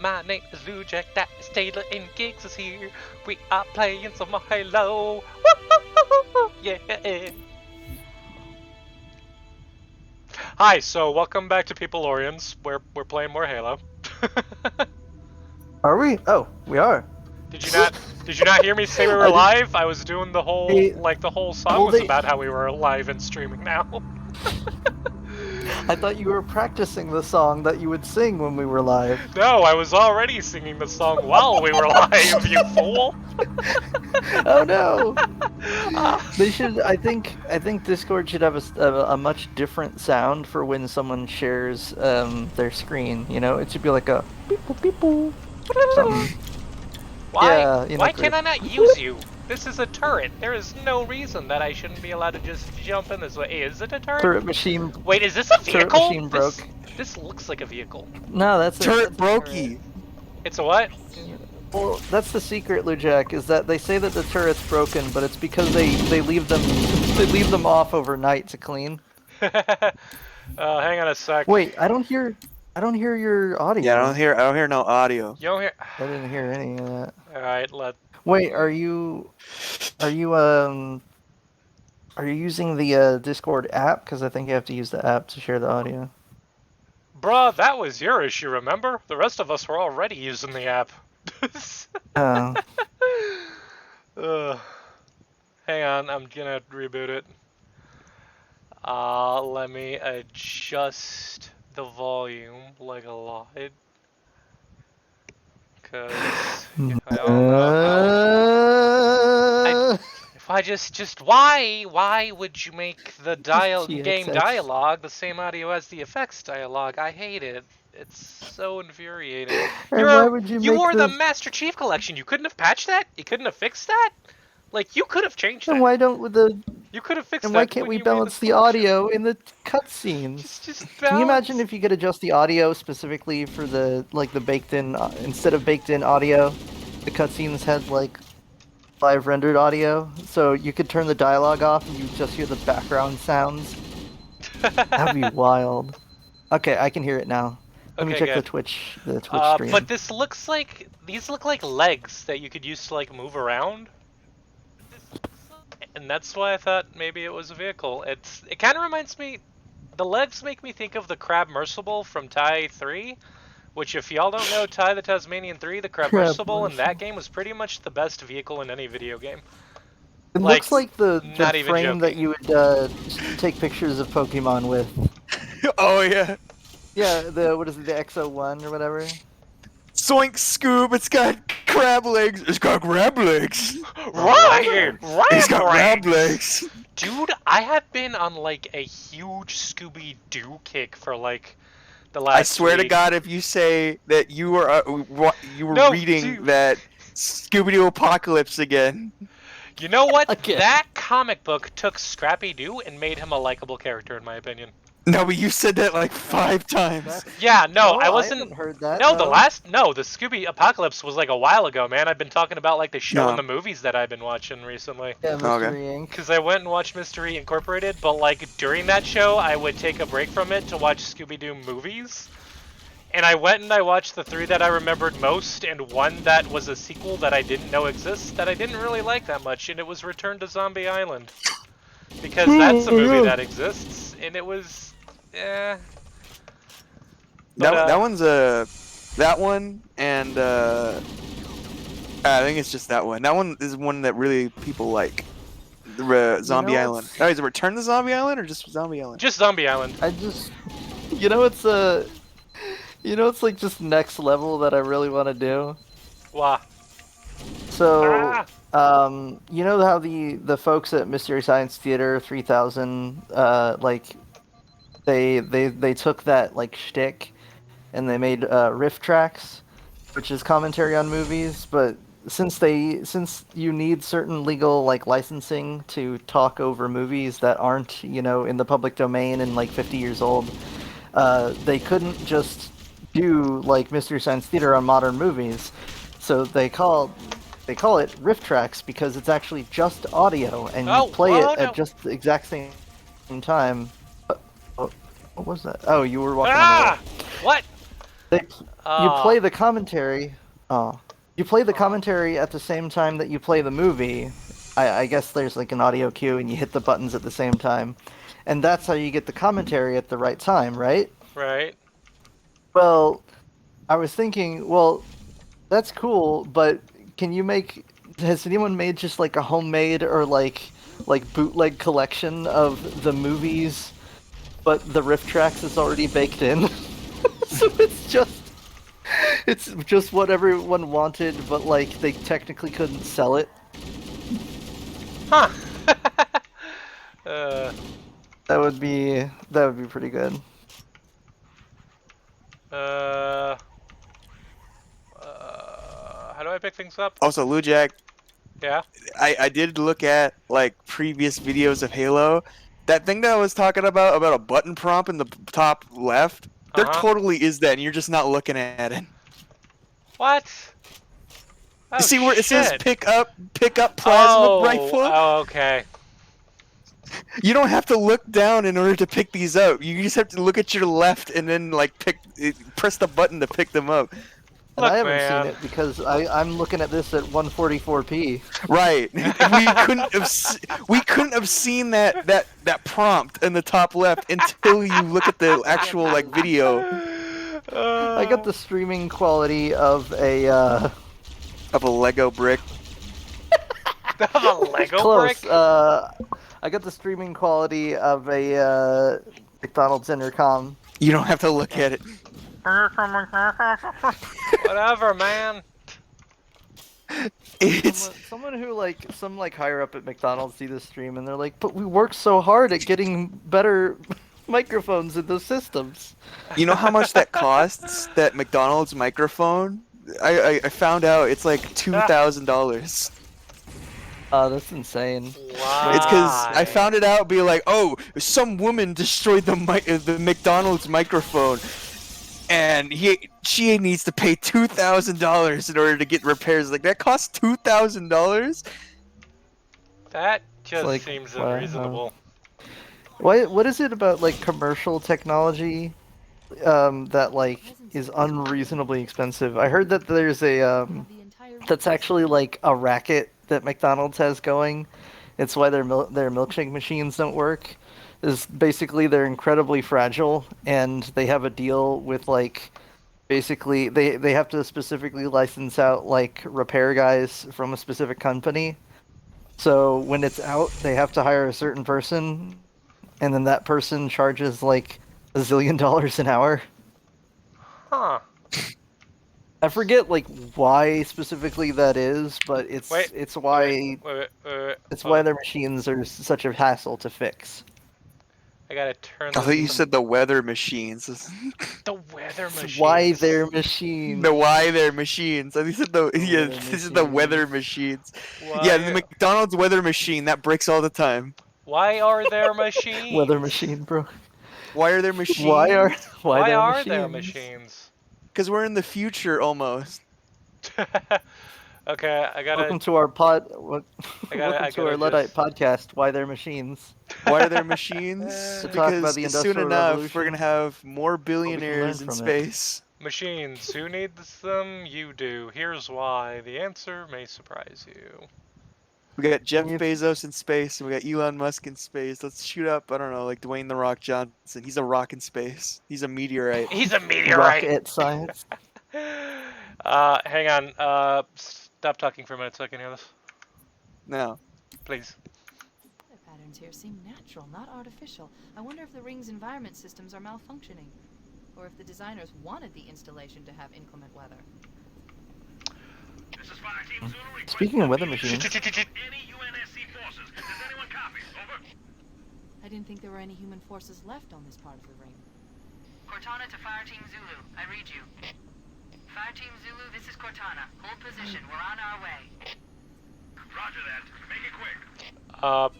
My name is Lujek, that is Taylor, and Gigs is here. We are playing some more Halo. Woo-hoo-hoo-hoo-hoo. Yeah. Hi, so welcome back to Peepolorians. We're playing more Halo. Are we? Oh, we are. Did you not hear me say we were live? I was doing the whole the whole song was about how we were live and streaming now. I thought you were practicing the song that you would sing when we were live. No, I was already singing the song while we were live, you fool. Oh no! They should. I think Discord should have a much different sound for when someone shares their screen. You know, it should be like a beep beep boop. Why? Yeah, you know, why can I not use you? This is a turret. There is no reason that I shouldn't be allowed to just jump in this way. Hey, is it a turret? Turret machine. Wait, is this a vehicle? Turret machine broke. This looks like a vehicle. No, that's turret that's brokey. It's a what? Well, that's the secret, Lujek, is that they say that the turret's broken, but it's because they leave them off overnight to clean. Hang on a sec. Wait, I don't hear your audio. Yeah, I don't hear no audio. You don't hear? I didn't hear any of that. All right, Wait, are you using the Discord app? Because I think you have to use the app to share the audio. Bruh, that was your issue, remember? The rest of us were already using the app. Oh. Hang on, I'm gonna reboot it. Let me adjust the volume like a lot. Cause if I just why would you make the game dialogue the same audio as the effects dialogue? I hate it. It's so infuriating. You wore the Master Chief Collection. You couldn't have patched that? You couldn't have fixed that? Like, you could have changed that. And why don't you could have fixed and that? Why can't we balance the audio in the cutscenes? Just balance. Can you imagine if you could adjust the audio specifically for the baked-in instead of baked-in audio, the cutscenes had like live rendered audio, so you could turn the dialogue off and you just hear the background sounds. That'd be wild. Okay, I can hear it now. Let me check the Twitch stream. But these look like legs that you could use to like move around. And that's why I thought maybe it was a vehicle. It kind of reminds me, the legs make me think of the Crab Mercible from TIE 3, which if y'all don't know TIE the Tasmanian 3, the Crab Mercible in that game was pretty much the best vehicle in any video game. It looks like the frame that you would take pictures of Pokemon with. Oh yeah. Yeah, what is it, the XO1 or whatever? Zoink Scoob, it's got crab legs. It's got crab legs. Right. It's got crab legs. Dude, I have been on like a huge Scooby-Doo kick for like the last I swear to God, if you say that you were reading that Scooby-Doo Apocalypse again. You know what? That comic book took Scrappy-Doo and made him a likable character, in my opinion. No, but you said that like 5 times. Yeah, no, I wasn't. I haven't heard that. No, the Scooby Apocalypse was like a while ago, man. I've been talking about like the show and the movies that I've been watching recently. Yeah, Mystery Inc. Because I went and watched Mystery Incorporated, but like during that show, I would take a break from it to watch Scooby-Doo movies. And I went and I watched the 3 that I remembered most, and one that was a sequel that I didn't know exists that I didn't really like that much, and it was Return to Zombie Island. Because that's a movie that exists, and it was. Yeah. That one's that one, and I think it's just that one. That one is one that really people like. The Zombie Island. Oh, is it Return to Zombie Island or just Zombie Island? Just Zombie Island. it's like just next level that I really want to do. Wow. So, you know how the folks at Mystery Science Theater 3000, like. They took that like shtick and they made riff tracks, which is commentary on movies. But since you need certain legal like licensing to talk over movies that aren't in the public domain and like 50 years old, they couldn't just do like Mystery Science Theater on modern movies. So they call it riff tracks because it's actually just audio and you play it at just the exact same time. What was that? Oh, you were walking on the wall. What? you play Oh, the commentary. Oh, you play the commentary at the same time that you play the movie. I guess there's like an audio cue, and you hit the buttons at the same time, and that's how you get the commentary at the right time, right? right. Well, I was thinking, well, that's cool, but can you make? Has anyone made just like a homemade or like bootleg collection of the movies, but the riff tracks is already baked in? So it's just what everyone wanted, but like they technically couldn't sell it. Huh. uh, That would be pretty good. uh, how do I pick things up? Also, Lou Jack, Yeah. I did look at like previous videos of Halo. That thing that I was talking about a button prompt in the top left, there Uh-huh. totally is that, and you're just not looking at it. What? Oh, You see where it says shit. pick up plasma Oh, rifle? oh, okay. You don't have to look down in order to pick these up. You just have to look at your left and then like press the button to pick them up. And Look, I haven't man. seen it because I'm looking at this at 144p. Right. We couldn't have seen that prompt in the top left until you look at the actual like video I got the streaming quality of a of a Lego brick. Of a Lego close. brick? I got the streaming quality of a McDonald's intercom. You don't have to look at it. Whatever, man. It's Someone who some higher up at McDonald's see this stream and they're like, but we worked so hard at getting better microphones in those systems. You know how much that costs? That McDonald's microphone? I found out it's like $2,000. That's insane. Why? It's because I found it out. Be like, oh, some woman destroyed the McDonald's microphone, and she needs to pay $2,000 in order to get repairs. Like that costs $2,000. That just Like, seems wow. unreasonable. What is it about like commercial technology that like is unreasonably expensive? I heard that there's a that's actually like a racket that McDonald's has going. It's why their milkshake machines don't work. Is basically they're incredibly fragile, and they have a deal with like basically they have to specifically license out like repair guys from a specific company. So when it's out, they have to hire a certain person, and then that person charges like $1 zillion an hour. Huh. I forget like why specifically that is, but it's why it's why their machines are such a hassle to fix. I gotta turn I thought you this. said the weather machines. The weather machine. It's why their machines. The why they're machines. I think you said weather this is the weather machines. Why, Yeah, the McDonald's weather machine that breaks all the time. Why are there machines? Weather machine, bro. Why are there machines? Why are Why there are machines? there machines? Because we're in the future almost. Okay, I gotta. Welcome to our I welcome to our gotta Luddite just- podcast. Why they're machines? Why are there machines? To talk about Because the soon Industrial enough Revolution. we're gonna have more learn billionaires in from it. space. Machines. Who needs them? You do. Here's why. The answer may surprise you. We got Jeff You- Bezos in space, and we got Elon Musk in space. Let's shoot up, I don't know, like Dwayne the Rock Johnson. He's a rock in space. He's a meteorite. He's a meteorite. Rocket science. Hang on. Stop talking for a minute so I can hear this, No. please. The patterns here seem natural, not artificial. I wonder if the ring's environment systems are malfunctioning, or if the designers wanted the installation to have inclement weather. This is Fire Team Zulu requesting Speaking of weather immediate machines, any UNSC forces. Does anyone copy? Over. I didn't think there were any human forces left on this part of the ring. Cortana to Fire Team Zulu. I read you. Fire Team Zulu, this is Cortana. Hold position. We're on our way. Roger that. Make it quick.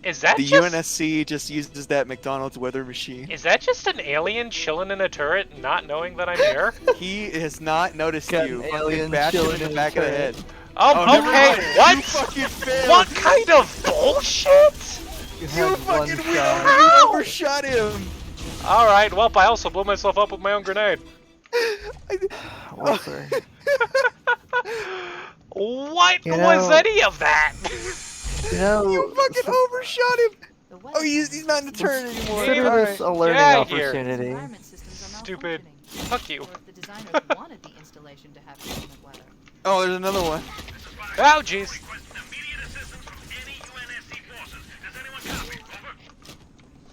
Is that The just? UNSC just uses that McDonald's weather machine. Is that just an alien chilling in a turret, not knowing that I'm here? He has not noticed Got you. an Fucking alien bash him chilling in the in back his of the head. head. Oh, never okay. mind. What? You fucking failed. What kind of bullshit? you You had one fucking shot. you overshot him. All right. Well, I also blew myself up with my own grenade. Well, sir. What You was know- any of that? You know, You fucking overshot him. The weather Oh, he's patterns not in here the seem turn anymore. consider All this right. a learning Get here. opportunity. environment systems are Stupid. malfunctioning. Fuck you. Or if the designers wanted the installation to have inclement weather. Oh, there's another one. Oh, jeez. Requesting immediate assistance from any UNSC forces. Does anyone copy? Over.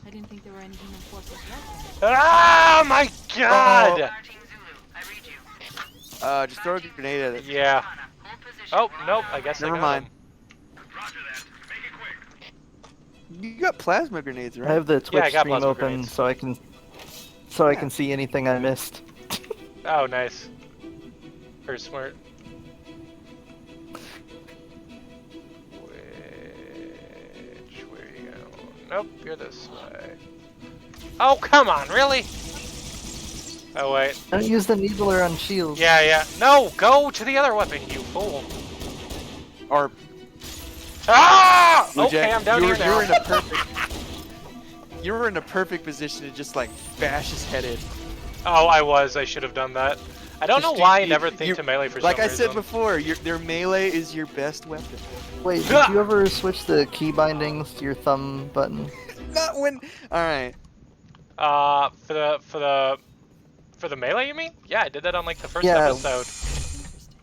I didn't think there were any human forces left. Oh my god! Fire Team Zulu, I read you. Just throw a grenade at it. Yeah. Cortana, hold position. Oh, We're on nope, our I guess Never I got mind. him. Roger that. Make it quick. You got plasma grenades, right? I have the Yeah, I Twitch got stream plasma open grenades. so I can see anything I missed. Oh, nice. Very smart. Where are you going? Nope, you're this way. Oh, come on, really? Oh, wait. Don't use the needler on shields. Yeah, yeah. No, go to the other weapon, you fool. Or Ah! Blue Okay, Jack, I'm down you here were, now. You were in a perfect. You were in a perfect position to just like bash his head in. Oh, I was. I should have done that. I don't know Just why I you- never think you- to melee for Like some I said reason. before, their melee is your best weapon. Wait, did you ever switch the key bindings to your thumb button? Not when. All right. For the melee, you mean? Yeah, I did that on like the first Yeah. episode. Interesting.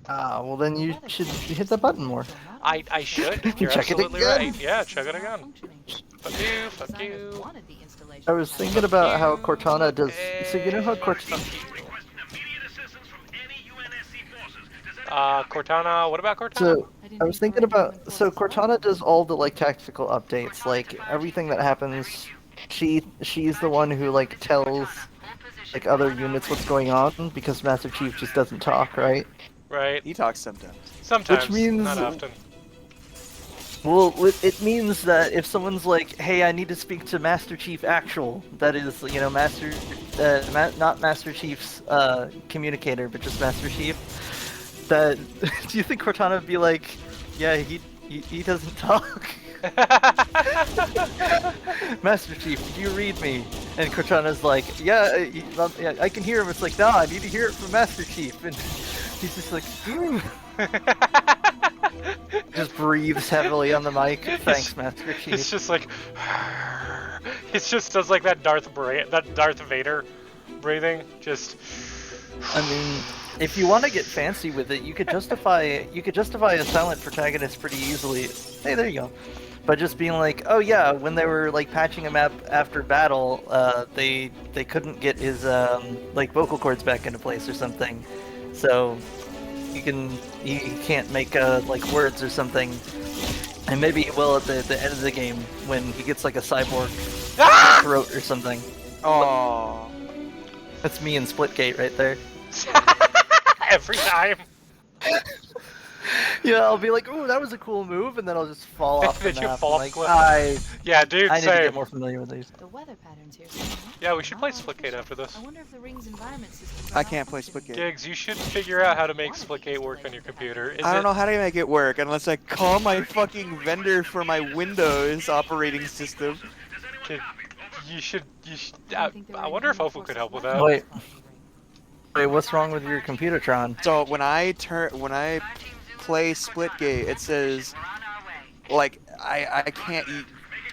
Ah, well then you should hit the button more. I should. You're Check it absolutely again. right. Yeah, check it again. Malfunctioning. Fuck you. Fuck Designers you. wanted the installation I to was have thinking about how you, Cortana does. So you know how Cortana. Requesting immediate assistance from any UNSC forces. Does anyone Cortana. What about Cortana? So I didn't I was think thinking there were about. human So forces Cortana left. does all the like tactical updates, like everything that happens. She's the one who like tells hold position. like other units what's going on because Master Chief just doesn't talk, right? Right. He talks sometimes. Sometimes. means- Not often. Well, it means that if someo's like, "Hey, I need to speak to Master Chief Actual," that is, you know, not Master Chief's communicator, but just Master Chief. That do you think Cortana would be like, "Yeah, he doesn't talk." Master Chief, do you read me? And Cortana's like, yeah, I can hear him. It's like, nah, I need to hear it from Master Chief. And he's just like, just breathes heavily on the mic. Thanks, Master Chief. It's just like. It just does like that Darth Vader breathing. Just. I mean, if you want to get fancy with it, you could justify a silent protagonist pretty easily. Hey, there you go. By just being like, oh yeah, when they were like patching him up after battle, they couldn't get his like vocal cords back into place or something, so he can't make like words or something, and maybe he will at the end of the game when he gets like a cyborg throat or something. Oh. That's me in Splitgate right there. Every time. Yeah, I'll be like, ooh, that was a cool move, and then I'll just fall off the Then you map. fall I'm off like, the cliff. Yeah, dude, I need to same. get more familiar with these. The weather patterns here seem natural, Yeah, we should not play Splitgate artificial. after this. I wonder if the ring's environment systems are I can't play malfunctioning. Splitgate. Gigs, you should figure out how to make Splitgate work on your computer. Is I don't it- know how to make it work unless I call my fucking vendor for my Windows operating system. Kid, you should. I didn't think there I were wonder if any Ofu human could help with forces that. Wait. left. Wait, what's wrong with your Computertron? So when I Fire Team Zulu, play this is Cortana. Splitgate, it says We're on our way. like I can't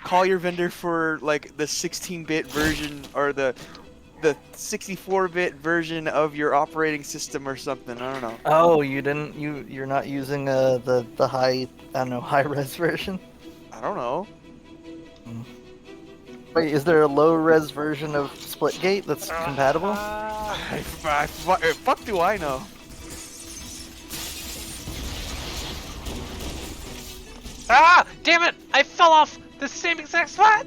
call your vendor for like the 16-bit version or the 64-bit version of your operating system or something. I don't know. Oh, you're not using the high, I don't know, high res version? I don't know. Wait, is there a low res version of Splitgate that's compatible? Fuck do I know? Ah! Damn it! I fell off the same exact spot.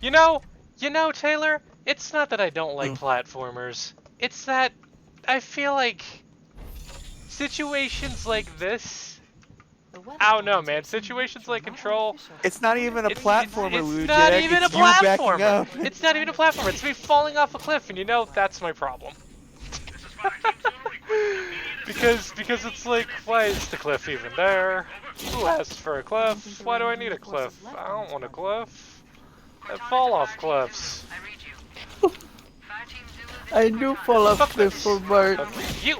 You know, Taylor. It's not that I don't like platformers. It's that I feel like situations like this. The weather I don't know, patterns man. here seem Situations natural, like not Control. artificial. It's not even a platformer, It's Lou not Jack. even a It's you backing platformer. up. It's not even a platformer. It's me falling off a cliff, and you know that's my problem. because it's like, why is the cliff even there? Who asked for a cliff? Why do I need a cliff? I don't want a cliff. I fall off cliffs. I read you. I do fall off Fuck cliff this. for Bart. Fuck you.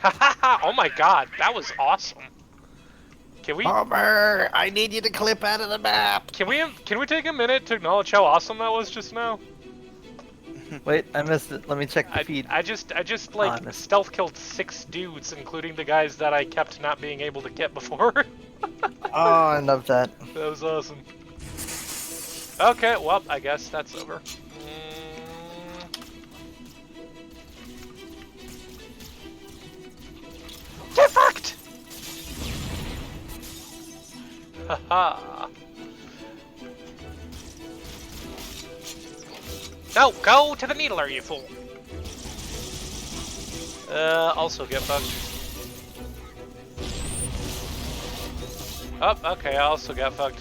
Ha ha ha. Oh my god, that was awesome. Can we Homer, I need you to clip out of the map. can we take a minute to acknowledge how awesome that was just now? Wait, I missed it. Let me check the feed. I just I like missed it. stealth killed 6 dudes, including the guys that I kept not being able to get before. Oh, I love that. That was awesome. Okay, well, I guess that's over. Get fucked! Haha. No, go to the needler, you fool. Also get fucked. Oh, okay, I also got fucked.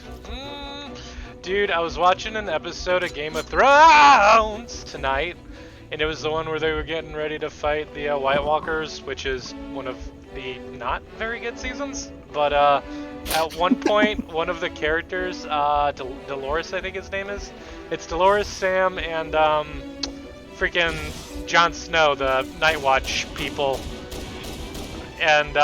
Dude, I was watching an episode of Game of Thrones tonight, and it was the one where they were getting ready to fight the White Walkers, which is one of the not very good seasons. But at one point, one of the characters, Dolores, I think his name is, it's Dolores, Sam, and freaking Jon Snow, the Night Watch people. And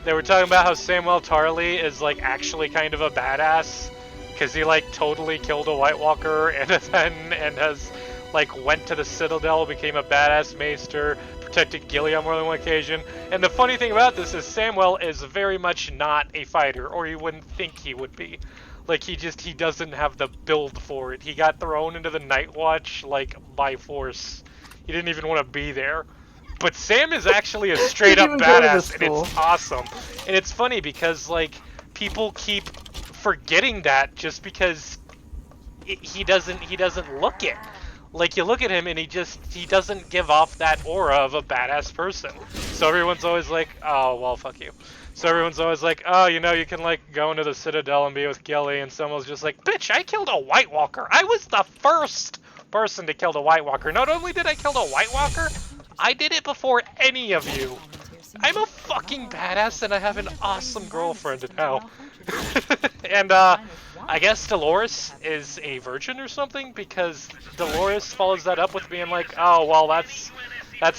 they were talking about how Samwell Tarly is like actually kind of a badass because he like totally killed a White Walker and has like went to the Citadel, became a badass maester, protected Gilly on more than one occasion. And the funny thing about this is Samwell is very much not a fighter, or you wouldn't think he would be. Like he doesn't have the build for it. He got thrown into the Night Watch like by force. He didn't even want to be there. But Sam is actually a straight up Didn't even go to badass, the and school. it's awesome. And it's funny because like people keep forgetting that just because he doesn't look it. Like you look at him and he doesn't give off that aura of a badass person. So everyone's always like, oh well, fuck you. So everyone's always like, oh, you know, you can like go into the Citadel and be with Gilly, and someone's just like, bitch, I killed a White Walker. I was the first person to kill a White Walker. Not only did I kill a White Walker, I did it before any of you. I'm a fucking badass and I have an awesome girlfriend now. And I guess Dolores is a virgin or something, because Dolores follows that up with being like, oh well, that's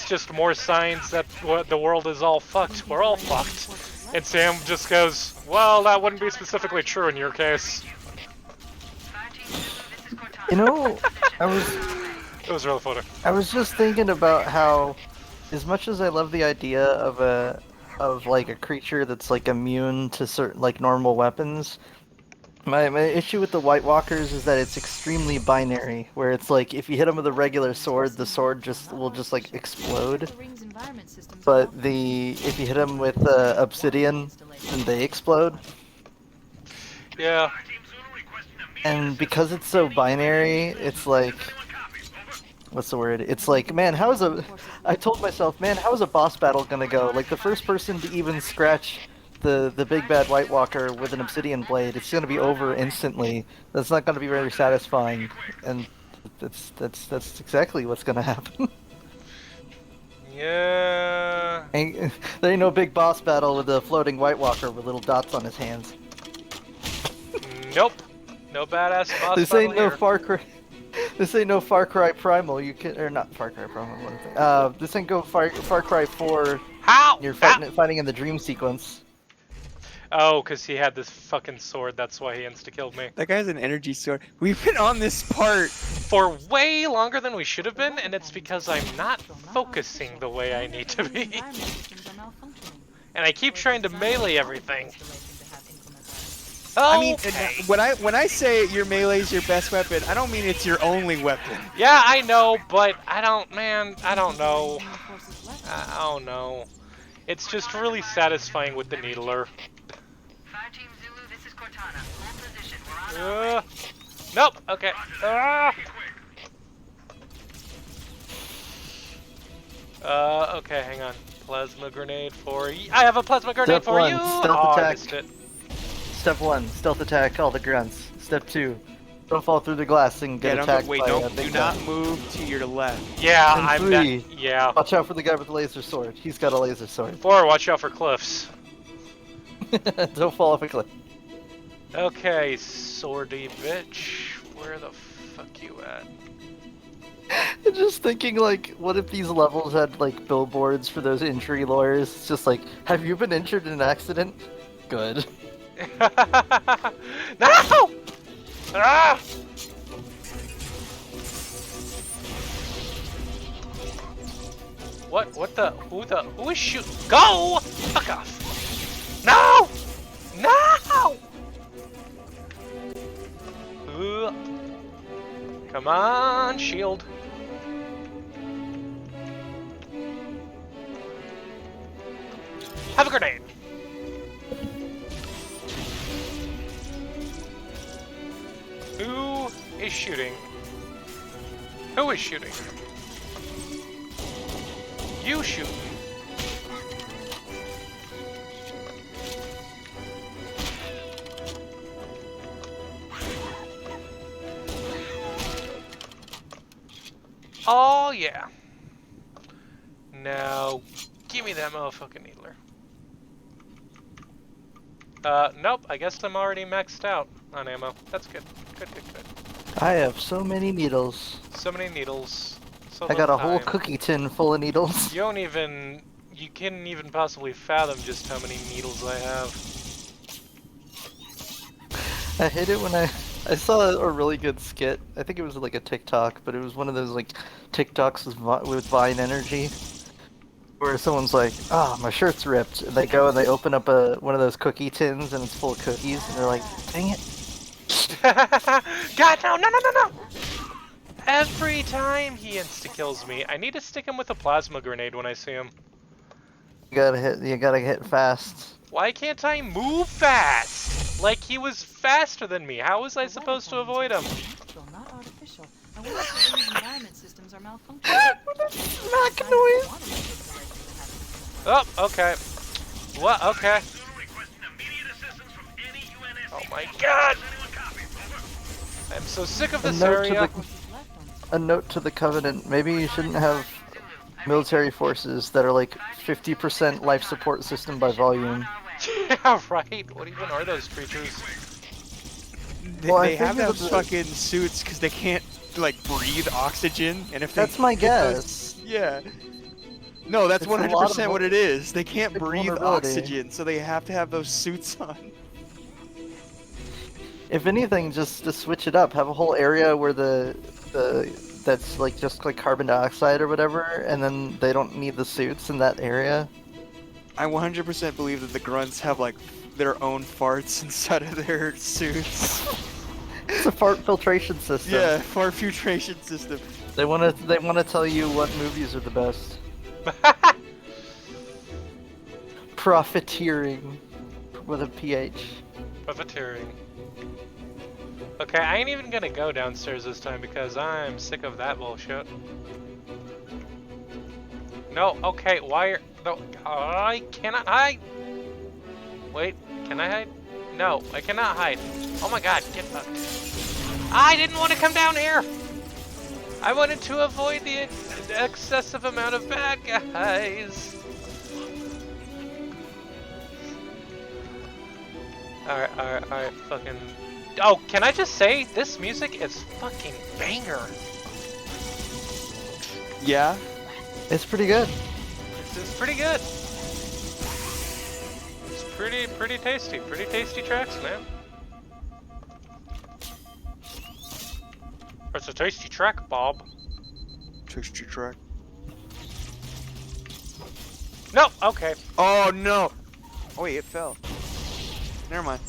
just more signs that the world is all fucked. We're all fucked. And Sam just goes, well, that wouldn't be specifically true in your case. You know, It was really funny. I was just thinking about how, as much as I love the idea of like a creature that's like immune to certain like normal weapons, my issue with the White Walkers is that it's extremely binary, where it's like if you hit them with a regular sword, the sword will just like explode. But if you hit them with obsidian, then they explode. Yeah. And because it's so binary, it's like, what's the word? It's like, man, I told myself, man, how is a boss battle gonna go? Like the first person to even scratch the big bad White Walker with an obsidian blade, it's gonna be over instantly. That's not gonna be very satisfying, and that's exactly what's gonna happen. Yeah. There ain't no big boss battle with a floating White Walker with little dots on his hands. Nope. No badass boss This battle ain't no here. Far Cry. This ain't no Far Cry Primal. You can, or not Far Cry Primal. What is it? This ain't go Far Cry 4. How? You're fighting in the dream sequence. Oh, because he had this fucking sword. That's why he insta-killed me. That guy's an energy sword. We've been on this part. For way longer than we should have been, and it's because I'm not focusing the way I need to be. And I keep trying to melee everything. I mean, Okay. when I say your melee's your best weapon, I don't mean it's your only weapon. Yeah, I know, but I don't know. I don't know. It's just really satisfying with the needler. Fire Team Zulu, this is Cortana. Hold position. We're on our way. Nope. Okay. Okay, hang on. Plasma grenade for I have a plasma grenade Step for one, you. stealth Oh, I attack. missed it. Step 1, stealth attack all the grunts. Step 2, don't fall through the glass and get attacked by a do big not guy. move to your left. Yeah, And I'm 3. not. Yeah. Watch out for the guy with the laser sword. He's got a laser sword. 4. Watch out for cliffs. Don't fall off a cliff. Okay, swordy bitch. Where the fuck you at? I'm just thinking, like, what if these levels had, like, billboards for those injury lawyers? It's just like, have you been injured in an accident? Good. No! Ah! What the? Who is shooting? Go! Fuck off! No! No! Ugh. Come on, shield. Have a grenade. Who is shooting? Who is shooting? You shoot. Oh yeah. Now, give me that motherfucking needler. Nope. I guess I'm already maxed out on ammo. That's good. Good. I have so many needles. So many needles. So I got a little whole time. cookie tin full of needles. You couldn't even possibly fathom just how many needles I have. I hate it when I saw a really good skit. I think it was like a TikTok, but it was one of those like TikToks with Vine energy, where someone's like, "Ah, my shirt's ripped," and they go and they open up one of those cookie tins and it's full of cookies, and they're like, "Dang it!" God, no! Every time he insta-kills me, I need to stick him with a plasma grenade when I see him. You gotta hit fast. Why can't I move fast? Like he was faster than me. How was I supposed to avoid him? Natural, not artificial. I wonder if the ring's environment systems are malfunctioning. Smack noise. Oh, okay. What? Okay. Zulu requesting immediate assistance from any UNSC. Oh my god! Anyone copy? Over. I'm so sick of A this note area. a note to the Covenant. Maybe you shouldn't have military forces that are like 50% life support system by volume. Yeah, right. What even are those creatures? They, Well, I they have figured those that- fucking suits because they can't like breathe oxygen, and if they That's my get guess. yeah. No, that's It's a lot of 100% what it is. They can't big breathe vulnerability. oxygen, so they have to have those suits on. If anything, just to switch it up, have a whole area where the that's like just like carbon dioxide or whatever, and then they don't need the suits in that area. I 100% believe that the grunts have like their own farts inside of their suits. It's a fart filtration system. Yeah, fart filtration system. They wanna tell you what movies are the best. Profiteering with a PH. Profiteering. Okay, I ain't even gonna go downstairs this time because I'm sick of that bullshit. No, okay, why are... No, I cannot hide! Wait, can I hide? No, I cannot hide. Oh my god, get fucked. I didn't want to come down here! I wanted to avoid the excessive amount of bad guys. Alright, fucking... Oh, can I just say, this music is fucking banger. Yeah. It's pretty good. It's pretty good. It's pretty tasty. Pretty tasty tracks, man. It's a tasty track, Bob. Texture track. No, okay. Oh no! Oh wait, it fell. Never mind.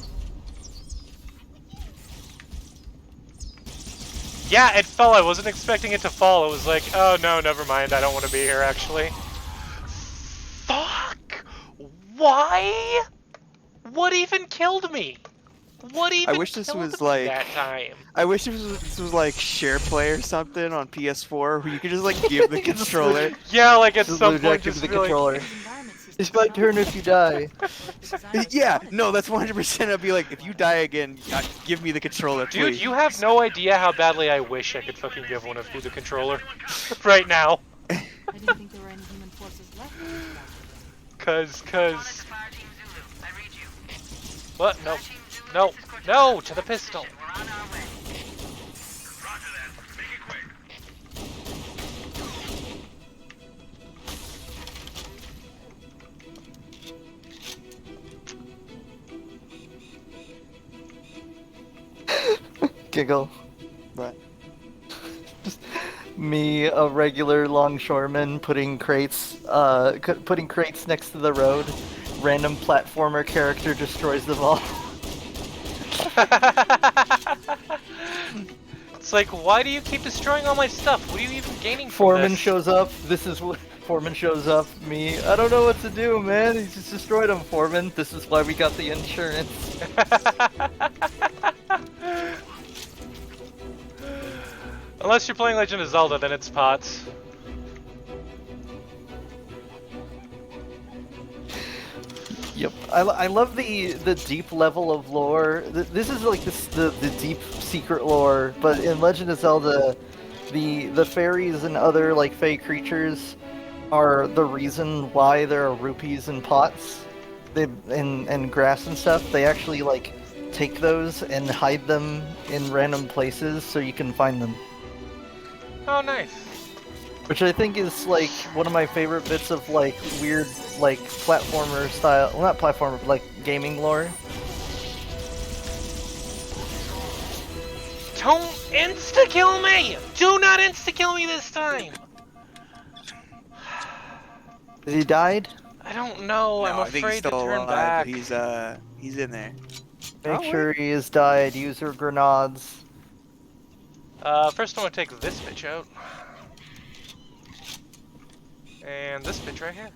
Yeah, it fell. I wasn't expecting it to fall. It was like, oh no, never mind. I don't want to be here, actually. Fuck! Why? What even killed me? What even I wish this killed was me like... that time? I wish this was like share play or something on PS4 where you could just like give the controller. Yeah, like at Just some lose point, active just the be like, controller. It's my turn if you die. Yeah, no, that's 100%. I'd be like, if you die again, give me the controller, dude, please. you have no idea how badly I wish I could fucking give one of you the controller right now. I didn't think there were any human forces left. Cause, Cortana to Fire Team Zulu. I read you. what? No, Fire Team Zulu, no, this is Cortana. no, to the pistol. We're on our way. Roger that. Make it quick. Giggle. But Me, a regular longshoreman, putting crates next to the road. Random platformer character destroys them all. It's like, why do you keep destroying all my stuff? What are you even gaining from Foreman this? shows up. This is what Foreman shows up. Me, I don't know what to do, man. He just destroyed him, Foreman. This is why we got the insurance. Unless you're playing Legend of Zelda, then it's pots. Yep, I love the deep level of lore. This is like the deep secret lore, but in Legend of Zelda, the fairies and other like fey creatures are the reason why there are rupees in pots, and grass and stuff. They actually like take those and hide them in random places so you can find them. Oh, nice. Which I think is like one of my favorite bits of like weird like platformer style, well not platformer, but like gaming lore. Don't insta-kill me! Do not insta-kill me this time! He died? I don't know, I'm I think he's afraid to still turn alive. back. He's in there. Make Oh, sure he has died. Use your grenades. First I'm gonna take this bitch out. And this bitch right here.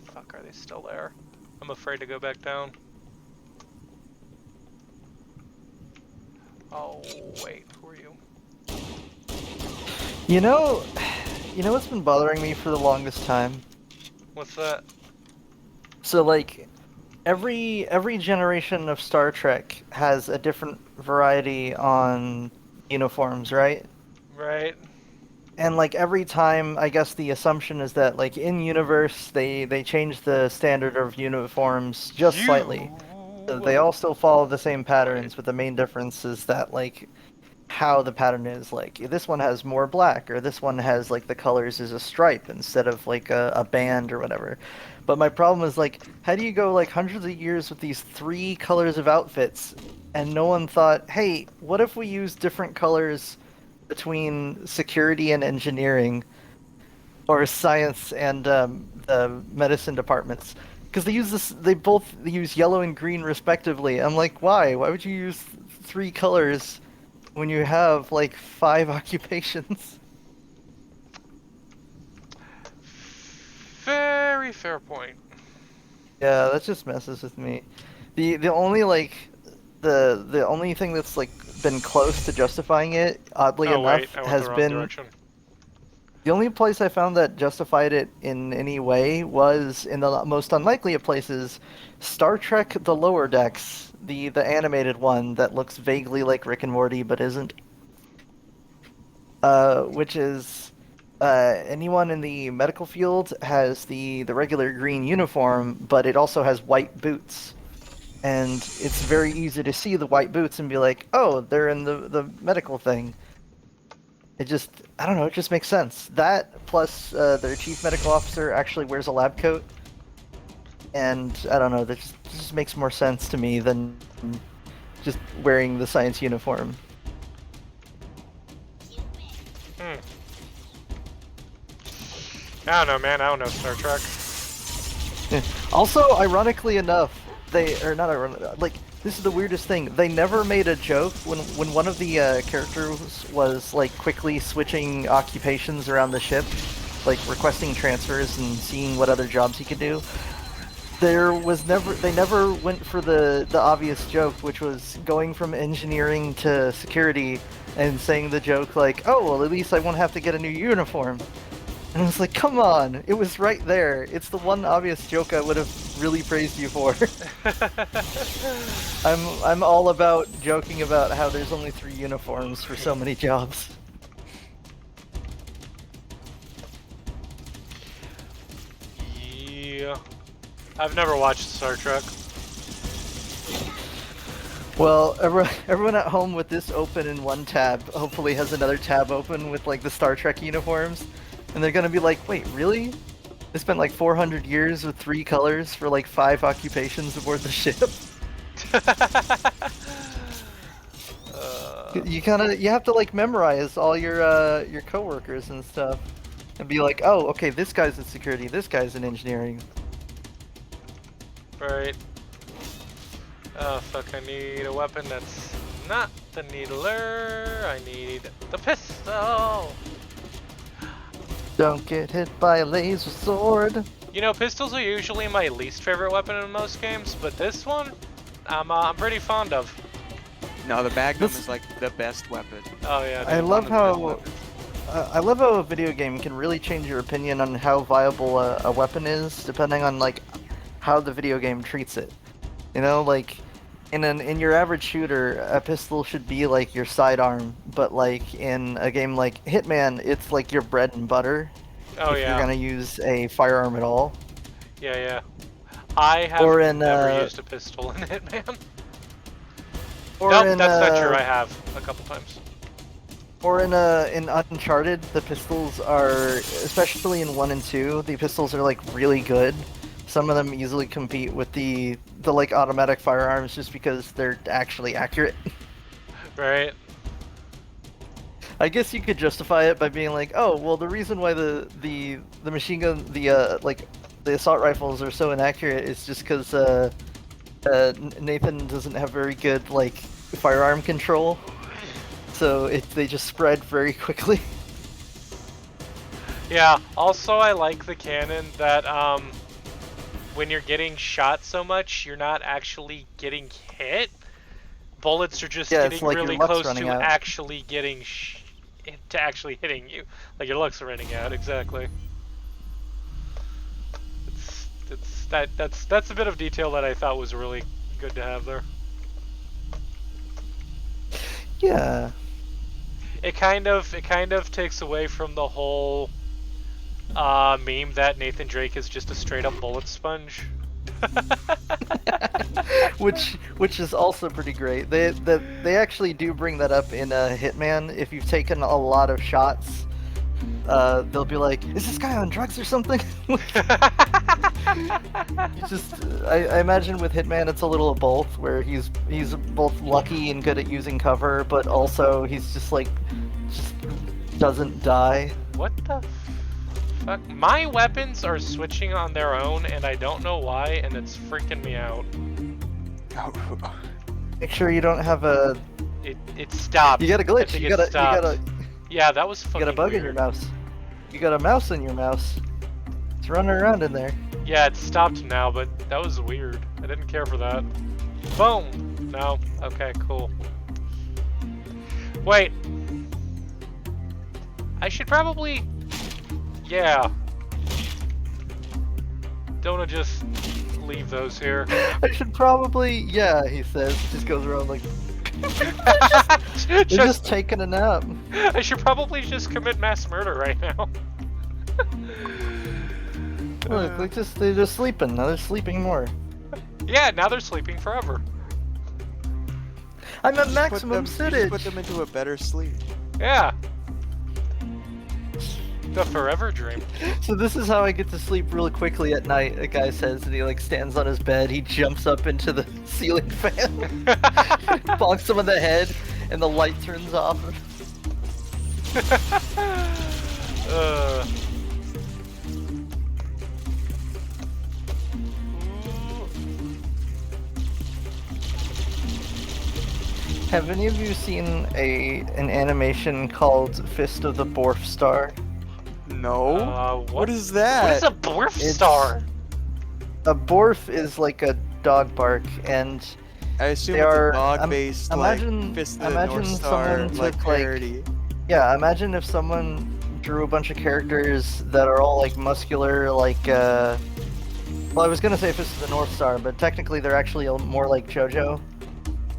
Fuck, are they still there? I'm afraid to go back down. Oh, wait, who are you? You know what's been bothering me for the longest time? What's that? So like every generation of Star Trek has a different variety on uniforms, right? Right. And like every time, I guess the assumption is that like in universe they change the standard of uniforms just slightly. So they all still follow the same patterns, but the main difference is that like how the pattern is. Like this one has more black, or this one has like the colors as a stripe instead of like a band or whatever. But my problem is like, how do you go like hundreds of years with these 3 colors of outfits, and no one thought, hey, what if we use different colors between security and engineering, or science and the medicine departments? Because they both use yellow and green respectively. I'm like, why? Why would you use 3 colors when you have like 5 occupations? Very fair point. Yeah, that just messes with me. The only like the only thing that's like been close to justifying it, oddly Oh enough, wait, I went has the wrong been direction. the only place I found that justified it in any way was in the most unlikely of places, Star Trek: The Lower Decks, the animated one that looks vaguely like Rick and Morty but isn't. Which is anyone in the medical field has the regular green uniform, but it also has white boots. And it's very easy to see the white boots and be like, oh, they're in the medical thing. It just, I don't know, it just makes sense. That, plus their chief medical officer actually wears a lab coat. And, I don't know, that just makes more sense to me than just wearing the science uniform. I don't know, man. I don't know Star Trek. Also, ironically enough, like, this is the weirdest thing. They never made a joke when one of the characters was like quickly switching occupations around the ship, like requesting transfers and seeing what other jobs he could do. They never went for the obvious joke, which was going from engineering to security and saying the joke like, oh, well, at least I won't have to get a new uniform. And I was like, come on, it was right there. It's the one obvious joke I would have really praised you for. I'm all about joking about how there's only 3 uniforms for so many jobs. Yeah. I've never watched Star Trek. Well, everyone at home with this open in one tab hopefully has another tab open with like the Star Trek uniforms. And they're gonna be like, wait, really? They spent like 400 years with 3 colors for like 5 occupations aboard the ship. You have to like memorize all your coworkers and stuff, and be like, oh, okay, this guy's in security, this guy's in engineering. Right. Oh fuck! I need a weapon that's not the needler. I need the pistol. Don't get hit by a laser sword. You know, pistols are usually my least favorite weapon in most games, but this one, I'm pretty fond of. No, the Magnum is like the best weapon. Oh yeah. I dude. love how a video game can really change your opinion on how viable a weapon is, depending on like how the video game treats it. You know, like in your average shooter, a pistol should be like your sidearm, but like in a game like Hitman, it's like your bread and butter. Oh if yeah. you're gonna use a firearm at all. Yeah, yeah. I have Or in, never used a pistol in Hitman. Or Nope, in, that's not true. I have a couple times. Or in Uncharted, the pistols are, especially in 1 and 2, the pistols are like really good. Some of them easily compete with the like automatic firearms just because they're actually accurate. Right. I guess you could justify it by being like, oh, well, the reason why the machine gun, the assault rifles are so inaccurate is just because Nathan doesn't have very good like firearm control, so they just spread very quickly. Yeah. Also, I like the cannon that when you're getting shot so much, you're not actually getting hit. Bullets are just getting like really your luck's close to running out. actually getting to actually hitting you. Like your luck's running out. Exactly. That's a bit of detail that I thought was really good to have there. Yeah. It kind of takes away from the whole meme that Nathan Drake is just a straight up bullet sponge. which is also pretty great. They actually do bring that up in Hitman. If you've taken a lot of shots, they'll be like, "Is this guy on drugs or something?" I imagine with Hitman it's a little of both, where he's both lucky and good at using cover, but also he's just doesn't die. What the fuck? My weapons are switching on their own, and I don't know why, and it's freaking me out. Make sure you don't have a. It stopped. You got a glitch. I think You it got a. stopped. Yeah, that was fucking You got a bug in weird. your mouse. You got a mouse in your mouse. It's running around in there. Yeah, it stopped now, but that was weird. I didn't care for that. Boom! No. Okay, cool. Wait. I should probably... Yeah. Don't wanna just leave those here. I should probably. Yeah, he says. Just goes around like. They're just taking a nap. I should probably just commit mass murder right now. Look, they're just sleeping. Now they're sleeping more. Yeah, now they're sleeping forever. I'm at You maximum just sittage. put them into a better sleep. Yeah. The forever dream. So this is how I get to sleep really quickly at night, a guy says, and he like stands on his bed, he jumps up into the ceiling fan, bonks him on the head, and the light turns off. Have any of you seen an animation called Fist of the Borf Star? No. What is What that? is a Borf It's- star? A Borf is like a dog bark, and I assume they it's are- a dog-based imagine- like Fist of the imagine North Star someone like took, like- parody. yeah, imagine if someone drew a bunch of characters that are all like muscular, like well, I was gonna say Fist of the North Star, but technically they're actually more like JoJo.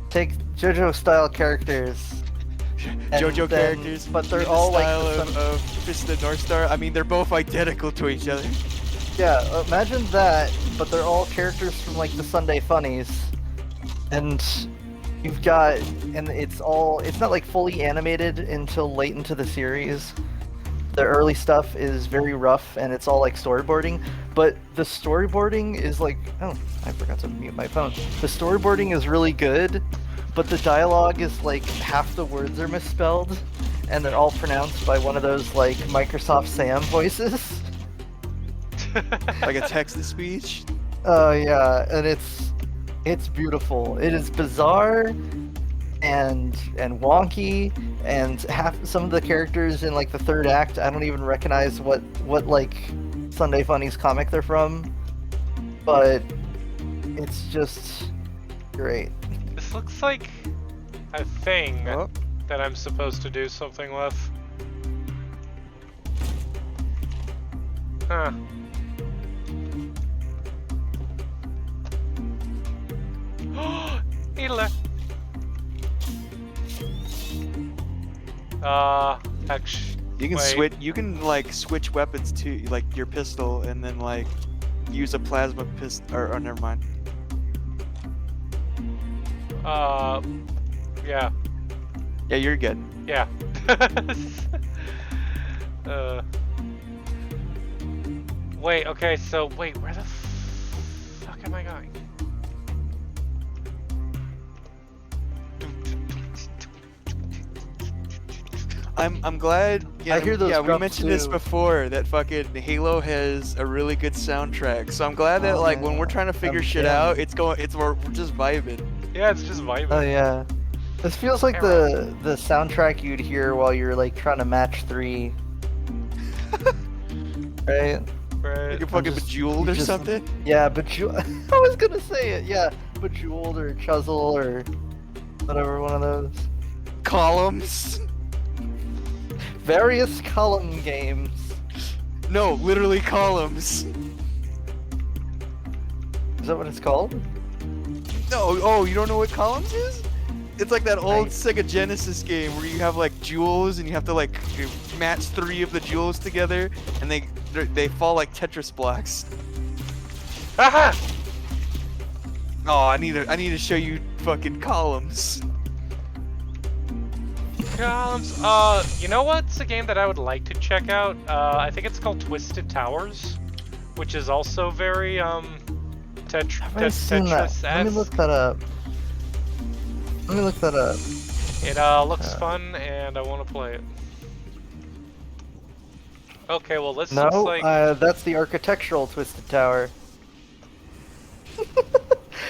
Take JoJo style characters. and JoJo then- characters, but they're in the all like style the of Fist of the North Star. I mean, they're both identical to each other. Yeah, imagine that, but they're all characters from like the Sunday Funnies, and you've got, and it's not like fully animated until late into the series, the early stuff is very rough and it's all like storyboarding, but the storyboarding is like, oh, I forgot to mute my phone. The storyboarding is really good, but the dialogue is like half the words are misspelled and they're all pronounced by one of those like Microsoft Sam voices. Like a text-to-speech. Oh yeah, and it's beautiful. It is bizarre and wonky, and half some of the characters in like the third act, I don't even recognize what like Sunday Funnies comic they're from, but it's just great. This looks like a thing Oh. that I'm supposed to do something with. Huh. Needler. Actually, You can wait. switch. You can like switch weapons to like your pistol, and then like use a plasma pistol. Or never mind. Yeah, Yeah, you're good. yeah. Wait, okay, so, wait, where the fuck am I going? I'm glad. Yeah, I hear those yeah. We drums, mentioned this too. before that fucking Halo has a really good soundtrack. So I'm glad that Oh, like when yeah. we're trying to figure I'm shit jamming. out, we're just vibing. Yeah, it's just vibing. Oh yeah. This feels like the soundtrack you'd hear while you're like trying to match 3. Right? Right. Like a fucking just- Bejeweled or just- something. Yeah, I was gonna say it, yeah. Bejeweled or Chuzzle or whatever, one of those. Columns. Various column games. No, literally columns. Is that what it's called? No, oh, you don't know what columns is? It's like that old Right. Sega Genesis game where you have like jewels and you have to like match 3 of the jewels together, and they fall like Tetris blocks. Aha! Oh, I need to show you fucking columns. Columns. You know what's a game that I would like to check out? I think it's called Twisted Towers, which is also very, Have I seen that? Tetris-esque. Let me look that up. It looks fun, and I want to play it. Okay, well this looks No, like... that's the architectural Twisted Tower.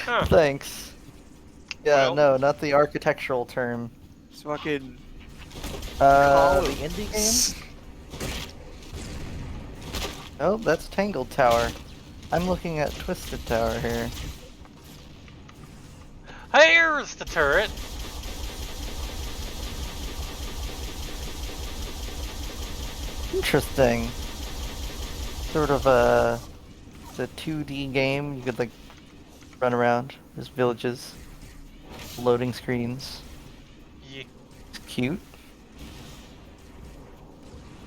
Huh. Thanks. Yeah, Well- no, not the architectural term. It's fucking The columns. indie game? Oh, that's Tangled Tower. I'm looking at Twisted Tower here. Here's the turret! Interesting. Sort of it's a 2D game. You could like run around. There's villages, loading screens. Yeah. It's cute.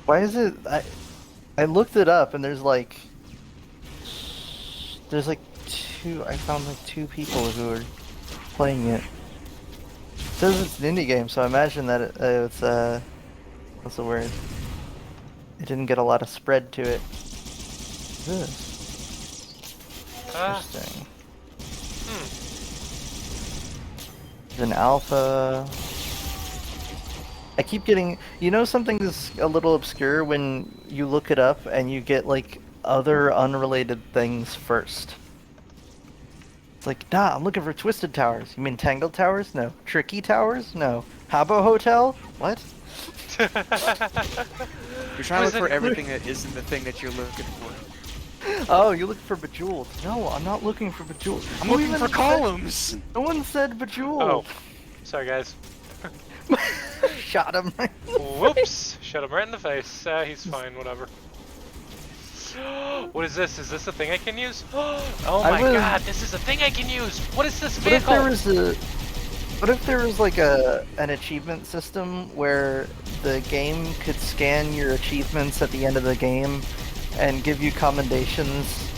Why is it? I looked it up and there's like 2. I found like 2 people who are playing it. It says it's an indie game, so I imagine that it's what's the word? It didn't get a lot of spread to it. What's this? Interesting. There's an alpha. I keep getting, something that's a little obscure when you look it up and you get like other unrelated things first. It's like, nah, I'm looking for Twisted Towers. You mean Tangled Towers? No. Tricky Towers? No. Habbo Hotel? What? You're trying to look Was for it- everything that isn't the thing that you're looking for. Oh, you're looking for Bejeweled. No, I'm not looking for Bejeweled. I'm Who looking even for said- columns. No one said Bejeweled. Oh. Sorry guys. Shot him. Whoops! Shut him right in the face. He's fine, whatever. What is this? Is this a thing I can use? Oh I my was- god, this is a thing I can use! What is this What if there vehicle? was what if there was like an achievement system where the game could scan your achievements at the end of the game and give you commendations,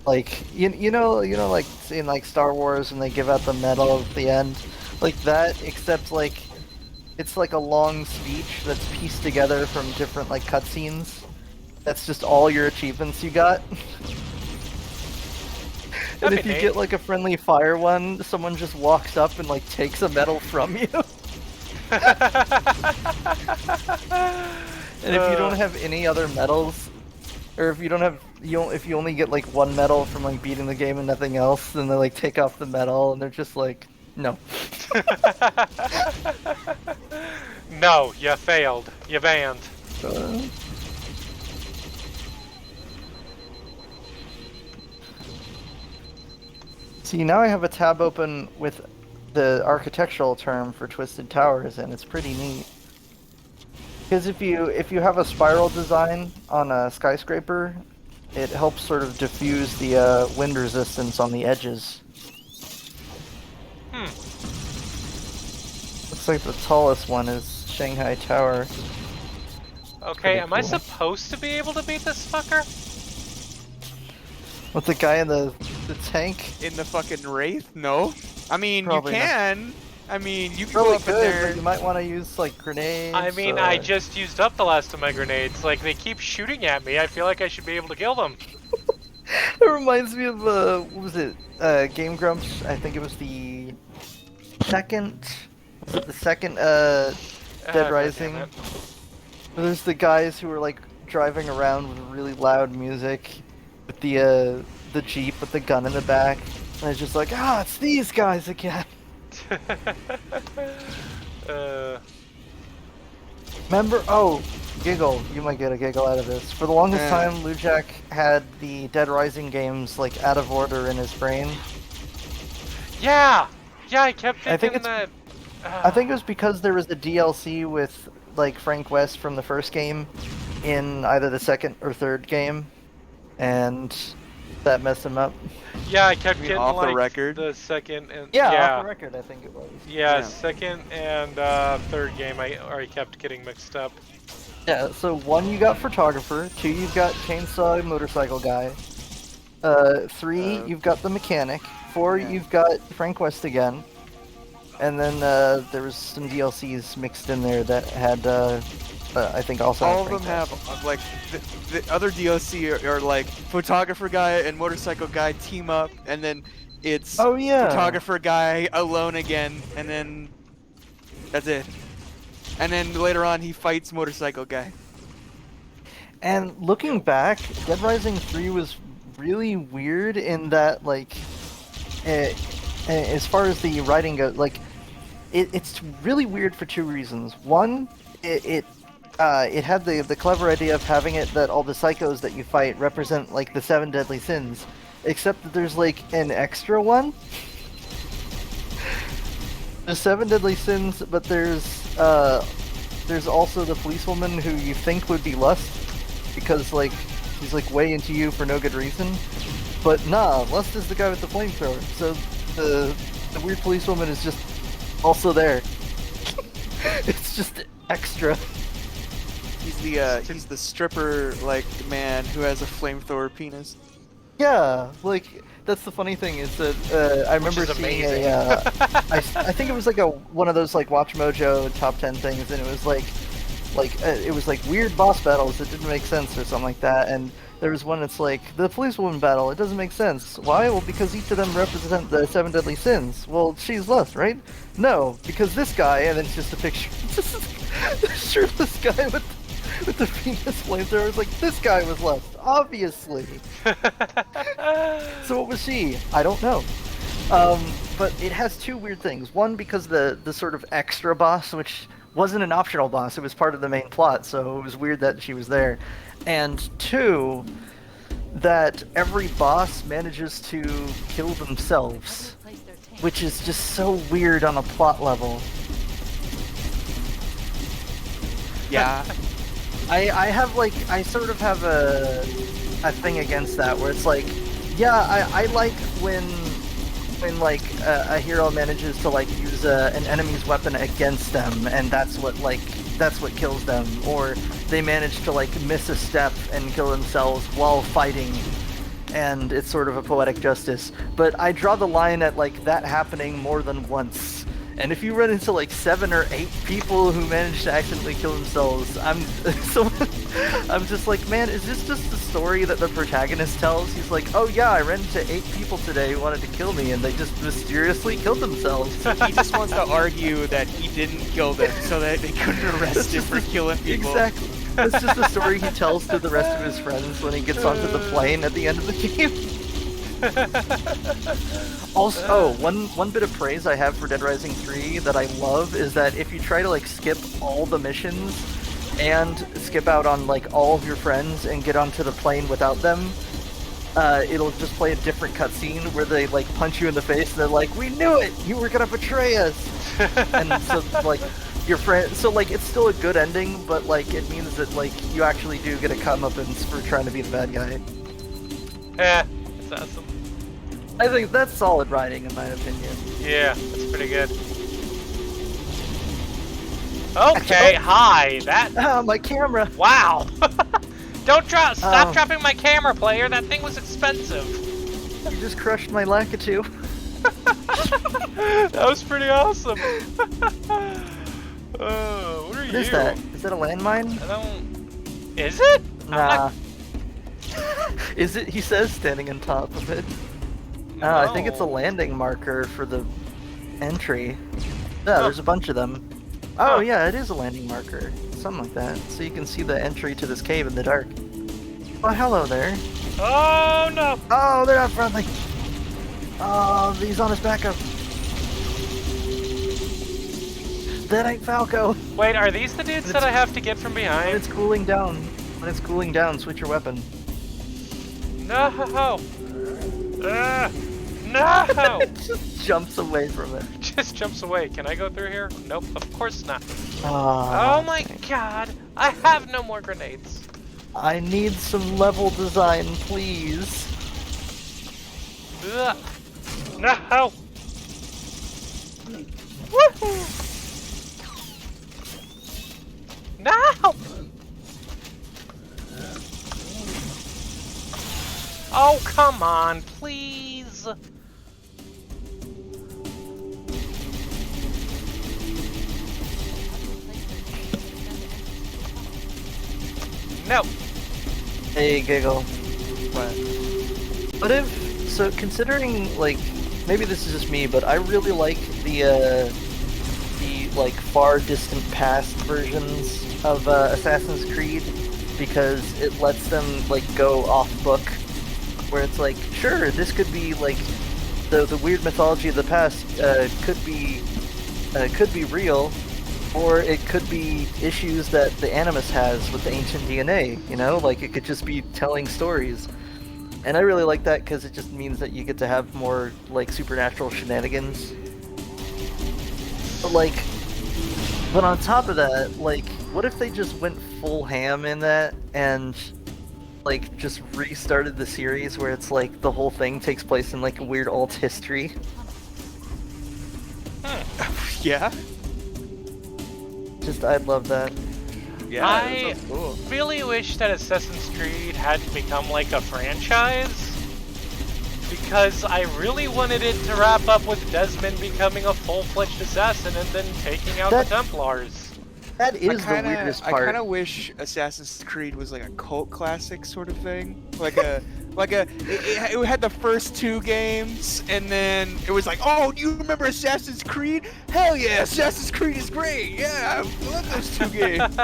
like you know like in like Star Wars and they give out the medal at the end, like that, except like It's like a long speech that's pieced together from different like cutscenes. That's just all your achievements you got. And That'd if be you neat. get like a friendly fire one, someone just walks up and like takes a medal from you. And if you don't have any other medals, or if you don't have if you only get like one medal from like beating the game and nothing else, then they like take off the medal and they're just like, no. No, you failed. You banned. See, now I have a tab open with the architectural term for Twisted Towers, and it's pretty neat. Because if you have a spiral design on a skyscraper, it helps sort of diffuse the wind resistance on the edges. Hmm. Looks like the tallest one is Shanghai Tower. Okay, Pretty am I cool. supposed to be able to beat this fucker? With the guy in the tank? In the fucking Wraith? No. I mean, Probably you not. can. I mean, you can Probably go up in could, there. but you might want to use like grenades. I mean, I just used up the last of my grenades. Like, they keep shooting at me. I feel like I should be able to kill them. It reminds me of what was it? Game Grumps. I think it was the second. Was it the second Dead God Rising? damn it. Where there's the guys who are like driving around with really loud music, with the jeep with the gun in the back, and it's just like, it's these guys again. Remember? Oh, giggle. You might get a giggle out of this. For the longest time, Lujak had the Dead Rising games like out of order in his brain. Yeah! Yeah, I kept thinking I think it's- that. I think it was because there was the DLC with like Frank West from the first game in either the second or third game, and that messed him up. Yeah, I kept mean getting off the like record? the second and Yeah, off the record, I think it was. Yeah, Yeah. second and third game I kept getting mixed up. Yeah, so 1 you got photographer, 2 you've got chainsaw motorcycle guy, 3 you've got the mechanic, 4 yeah. you've got Frank West again, and then there was some DLCs mixed in there that had I think also All of had them Frank have West. like the other DLC are like photographer guy and motorcycle guy team up, and then it's Oh yeah. photographer guy alone again, and then that's it. And then later on he fights motorcycle guy. And looking back, Dead Rising 3 was really weird in that, like, as far as the writing goes, like, it's really weird for 2 reasons. One, it had the clever idea of having it that all the psychos that you fight represent, like, the 7 deadly sins, except that there's, like, an extra one. There's 7 deadly sins, but there's also the policewoman who you think would be lust, because, like, she's, like, way into you for no good reason. But nah, Lust is the guy with the flamethrower, so the weird policewoman is just also there. It's just extra. He's the stripper like man who has a flamethrower penis. Yeah, like, that's the funny thing is that I remember is seeing amazing. I think it was like one of those like Watch Mojo top 10 things, and it was like it was like weird boss battles that didn't make sense or something like that, and there was one that's like the policewoman battle, it doesn't make sense. Why? Well, because each of them represent the 7 deadly sins. Well, she's Lust, right? No, because this guy, and then it's just a picture, the shirtless guy with the penis flamethrower. It's like, this guy was Lust, obviously. So what was she? I don't know. But it has 2 weird things. One, because the sort of extra boss, which wasn't an optional boss, it was part of the main plot, so it was weird that she was there. And 2, that every boss manages to kill themselves, which is just so weird on a plot level. Yeah. I have like, I sort of have a thing against that, where it's like, yeah, I like when like a hero manages to like use an enemy's weapon against them, and that's what kills them, or they manage to like miss a step and kill themselves while fighting, and it's sort of a poetic justice. But I draw the line at like that happening more than once, And if you run into like 7 or 8 people who manage to accidentally kill themselves, I'm just like, man, is this just the story that the protagonist tells? He's like, oh yeah, I ran into 8 people today who wanted to kill me, and they just mysteriously killed themselves. He just wants to argue that he didn't kill them so that they couldn't arrest him for killing people. Exactly. That's just the story he tells to the rest of his friends when he gets onto the plane at the end of the game. Also, one bit of praise I have for Dead Rising 3 that I love is that if you try to like skip all the missions and skip out on like all of your friends and get onto the plane without them, it'll just play a different cutscene where they like punch you in the face and they're like, "We knew it! You were gonna betray us!" And so like your friend, so like it's still a good ending, but like it means that like you actually do get a comeuppance for trying to be the bad guy. Yeah, it's awesome. I think that's solid writing in my opinion. Yeah, that's pretty good. Okay, hi. That. Ah, my camera! Wow. Don't drop. Stop dropping my camera, player. That thing was expensive. You just crushed my Lakitu. That was pretty awesome. What are What you? is that? Is that a landmine? I don't. Is it? I'm Nah. not- Is it? He says standing on top of it. I think it's a No. landing marker for the entry. Yeah, Oh. there's a bunch of them. Oh Huh. yeah, it is a landing marker. Something like that. So you can see the entry to this cave in the dark. Oh, hello there. Oh no! Oh, they're not friendly. Oh, he's on his backup. That ain't Falco. Wait, are these the dudes that I have to get from When behind? it's cooling down, switch your weapon. No! No! Just jumps away from it. Just jumps away. Can I go through here? Nope, of course not. Ah, Oh my god! I have no more grenades. I need some level design, please. Ugh. No! Woohoo! No! Oh, come on, please! No! Hey, Giggle. What? What if, so considering, like, maybe this is just me, but I really like the like, far distant past versions of Assassin's Creed, because it lets them, like, go off-book, where it's like, sure, this could be, like, the weird mythology of the past could be real, or it could be issues that the Animus has with the ancient DNA, you know? Like, it could just be telling stories. And I really like that because it just means that you get to have more, like, supernatural shenanigans. But on top of that, like, what if they just went full ham in that and, like, just restarted the series where it's like the whole thing takes place in, like, a weird alt history? Yeah? Just, I'd love that. Yeah, I- that sounds cool. Really wish that Assassin's Creed hadn't become like a franchise, because I really wanted it to wrap up with Desmond becoming a full-fledged assassin and then taking out That- the Templars. That is the weirdest I part. kind of wish Assassin's Creed was like a cult classic sort of thing, it had the first 2 games, and then it was like, oh, do you remember Assassin's Creed? Hell yeah, Assassin's Creed is great. Yeah, I love those 2 games.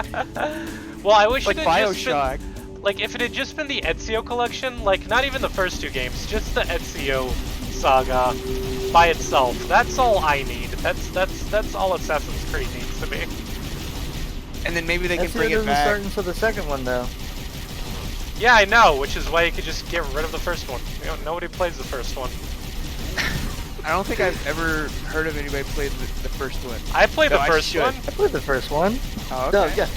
Well, I wish Like it had just BioShock. been, like, if it had just been the Ezio collection, like, not even the first 2 games, just the Ezio saga by itself. That's all I need. That's all Assassin's Creed needs to be. And then maybe they can That's bring it doesn't back. start until the second one, though. Yeah, I know, which is why you could just get rid of the first one. You know, nobody plays the first one. I don't think I've ever heard of anybody play the first one. I played No, the I first should. one. I played the first one. Oh, okay. No, yeah.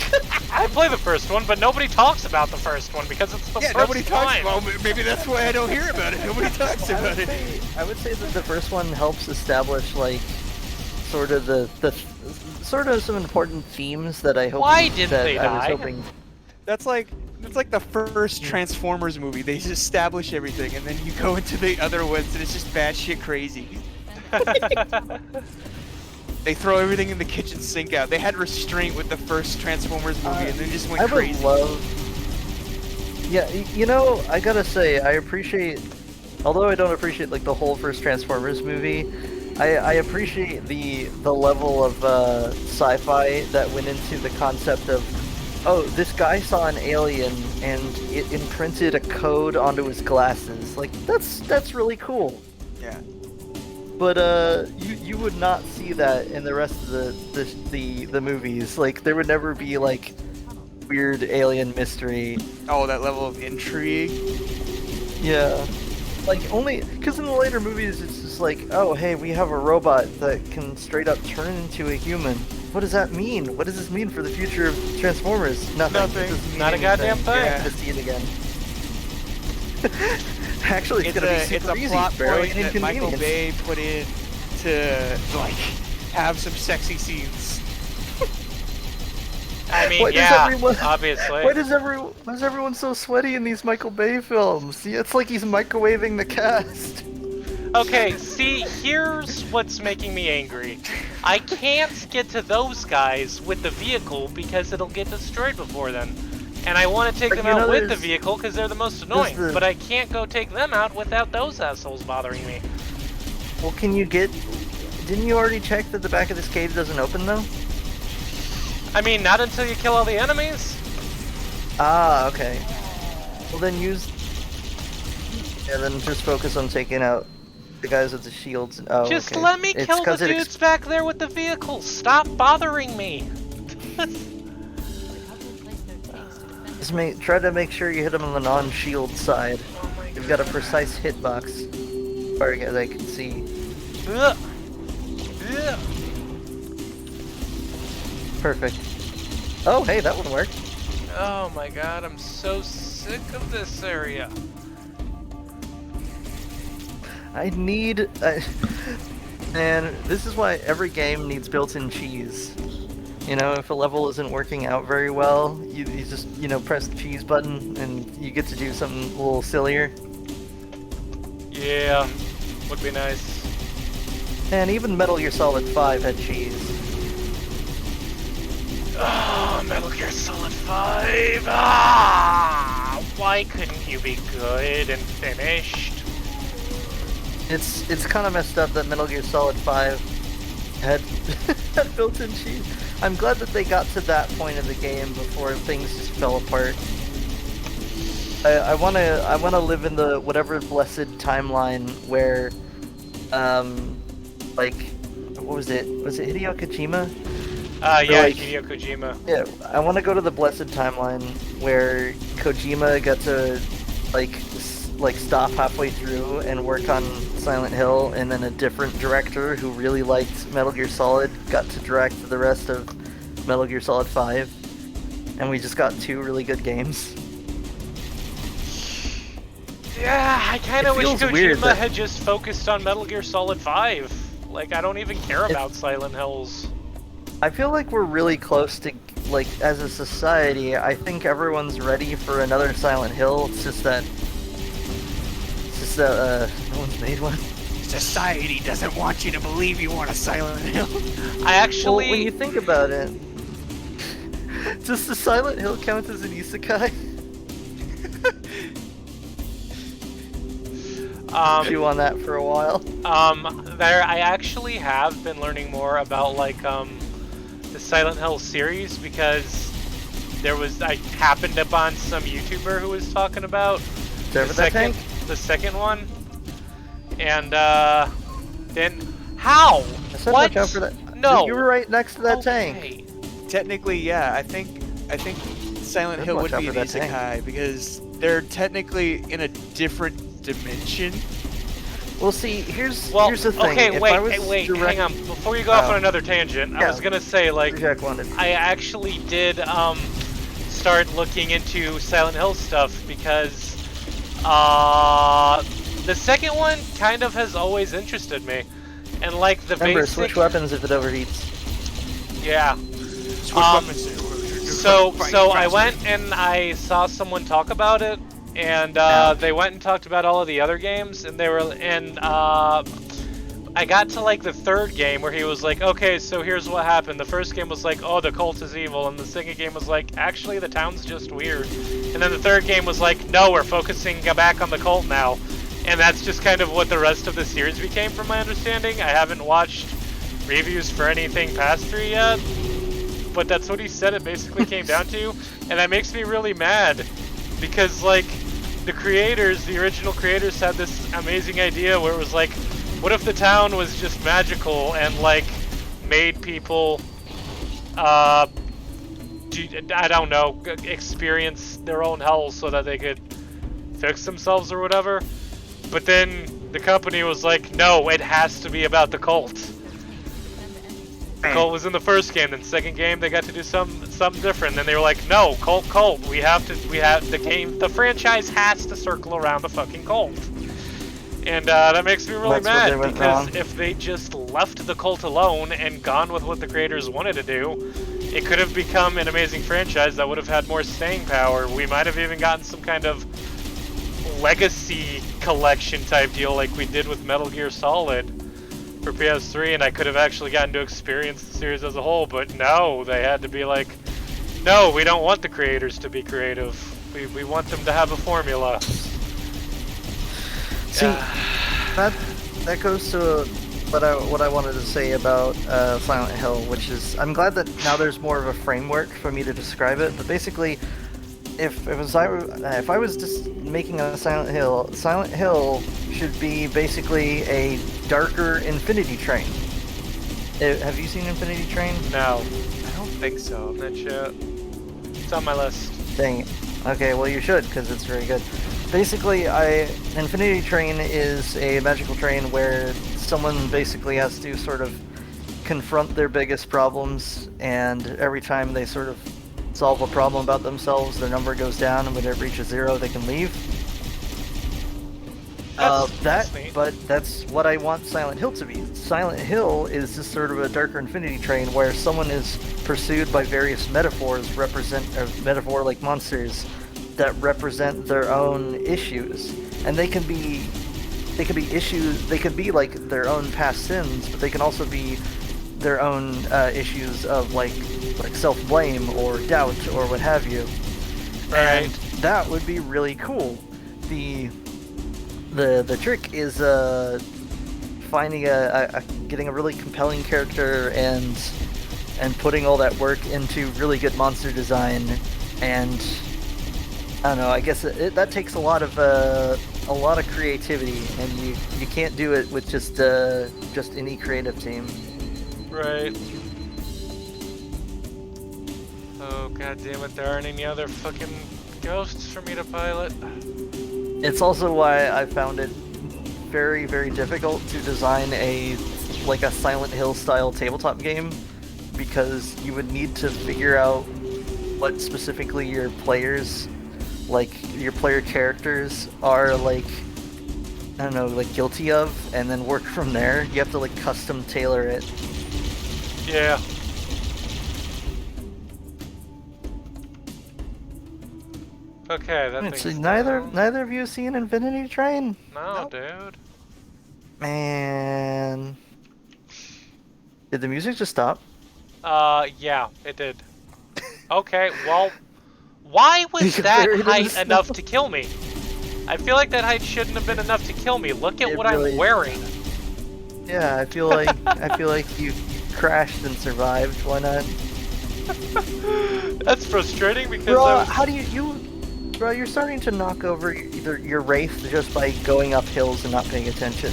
I play the first one, but nobody talks about the first one because it's the Yeah, first nobody talks time. about it. Maybe that's why I don't hear about it. Nobody talks about it. I would say that the first one helps establish, like, sort of sort of some important themes that I hope Why didn't that they I was die? hoping. That's like the first Transformers movie. They just establish everything, and then you go into the other ones, and it's just batshit crazy. They throw everything in the kitchen sink out. They had restraint with the first Transformers movie, and then just went I would crazy. love. Yeah, you know, I gotta say, I appreciate. Although I don't appreciate like the whole first Transformers movie, I appreciate the level of sci-fi that went into the concept of, oh, this guy saw an alien and it imprinted a code onto his glasses. Like that's really cool. Yeah. But you would not see that in the rest of the movies. Like there would never be like weird alien mystery. Oh, that level of intrigue. Yeah. Like only because in the later movies it's just like, oh hey, we have a robot that can straight up turn into a human. What does that mean? What does this mean for the future of Transformers? Nothing. Nothing. It doesn't mean Not a goddamn anything. You're thing. not gonna see it again. Actually, it's gonna be super it's a easy. plot Barely point an that Michael inconvenience. Bay put in to like have some sexy scenes. I mean, Why does yeah, everyone- obviously. Why is everyone so sweaty in these Michael Bay films? See, it's like he's microwaving the cast. Okay, see, here's what's making me angry. I can't get to those guys with the vehicle because it'll get destroyed before then. And I want to take But them you know out with the there's- vehicle because they're the most annoying. the- But I can't go take them out without those assholes bothering me. Well, can you get? Didn't you already check that the back of this cave doesn't open though? I mean, not until you kill all the enemies. Ah, okay. Well, then use. Yeah, then just focus on taking out the guys with the shields. Oh, Just okay. let me It's kill the 'cause it dudes back there with the vehicle. Stop bothering me. How do they place their tanks to defend Just try to make sure you hit them on the non-shield side. You've got a precise hitbox, as far as I can see. Ugh. Ugh. Perfect. Oh, hey, that one worked. Oh my god, I'm so sick of this area. I need. Man, this is why every game needs built-in cheese. You know, if a level isn't working out very well, you just, you know, press the cheese button and you get to do something a little sillier. Yeah, would be nice. And even Metal Gear Solid 5 had cheese. Ah, Metal Gear Solid 5. Ah, why couldn't you be good and finished? It's kind of messed up that Metal Gear Solid 5 had, had built-in cheese. I'm glad that they got to that point in the game before things just fell apart. I wanna live in the whatever blessed timeline where, like, what was it? Was it Hideo Kojima? Yeah, like- Hideo Kojima. Yeah, I want to go to the blessed timeline where Kojima got to like stop halfway through and work on Silent Hill, and then a different director who really liked Metal Gear Solid got to direct the rest of Metal Gear Solid 5, and we just got 2 really good games. Yeah, I kind of It wish feels Kojima weird that- had just focused on Metal Gear Solid 5. Like, I don't even care about Silent Hills. I feel like we're really close to, like, as a society, I think everyone's ready for another Silent Hill. It's just that no one's made one. Society doesn't want you to believe you want a Silent Hill. I actually... Well, when you think about it, does the Silent Hill count as an isekai? Chew on that for a while. I actually have been learning more about, like, the Silent Hill series because I happened upon some YouTuber who was talking about the second one, and then how? I said What? watch out for that. No. You were right next to that Okay. tank. Technically, yeah, I think Silent Just Hill watch would out be for an that tank. isekai because they're technically in a different dimension. Well, see, here's Well, the thing. okay, If wait, I was hang on. Before you go off on another tangent, I yeah. was gonna say, like, Jack wanted. I actually did start looking into Silent Hill stuff because the second one kind of has always interested me, and like the Remember, basic, switch weapons if it overheats. yeah. Switch Um, weapons. So I went and I saw someone talk about it, and they went and talked about all of the other games, and they were I got to like the third game where he was like, okay, so here's what happened. The first game was like, oh, the cult is evil, and the second game was like, actually, the town's just weird. And then the third game was like, no, we're focusing back on the cult now. And that's just kind of what the rest of the series became, from my understanding. I haven't watched reviews for anything past 3 yet, but that's what he said it basically came down to. And that makes me really mad, because like, the creators, the original creators, had this amazing idea where it was like, what if the town was just magical and like made people, I don't know, experience their own hell so that they could fix themselves or whatever? But then the company was like, no, it has to be about the cult. The cult was in the first game, then the second game they got to do something different. Then they were like, no, cult. We have the franchise has to circle around the fucking cult. And that makes me really mad, because if they just left the cult alone and gone with what the creators wanted to do, it could have become an amazing franchise that would have had more staying power. We might have even gotten some kind of legacy collection type deal like we did with Metal Gear Solid for PS3, and I could have actually gotten to experience the series as a whole. But no, they had to be like, no, we don't want the creators to be creative. We want them to have a formula. See, that goes to what I wanted to say about Silent Hill, which is, I'm glad that now there's more of a framework for me to describe it. But basically, if I was just making a Silent Hill should be basically a darker Infinity Train. Have you seen Infinity Train? No, I don't think so. that shit. It's on my list. Dang it. Okay, well you should, because it's very good. Basically, Infinity Train is a magical train where someone basically has to sort of confront their biggest problems, and every time they sort of solve a problem about themselves, their number goes down, and when it reaches 0, they can leave. That's neat. But that's what I want Silent Hill to be. Silent Hill is just sort of a darker Infinity Train where someone is pursued by various metaphor-like monsters that represent their own issues, and they can be issues. They can be like their own past sins, but they can also be their own issues of like self-blame or doubt or what have you. Right. And that would be really cool. The trick is finding getting a really compelling character and putting all that work into really good monster design. And I don't know, I guess that takes a lot of creativity, and you can't do it with just any creative team. Right. Oh, god damn it, there aren't any other fucking ghosts for me to pilot. It's also why I found it very, very difficult to design a Silent Hill style tabletop game, because you would need to figure out what specifically your player characters are guilty of, and then work from there. You have to custom tailor it. Yeah. Okay, that So thing's neither down. of you seen Infinity Train? No, Nope. dude. Man. Did the music just stop? Yeah, it did. Okay, well, why was that Buried in the height snow. enough to kill me? I feel like that height shouldn't have been enough to kill me. Look at It what really- I'm wearing. Yeah, I feel like you crashed and survived. Why not? That's frustrating because Bro, I was... how do Bro, you're starting to knock over your wraith just by going up hills and not paying attention.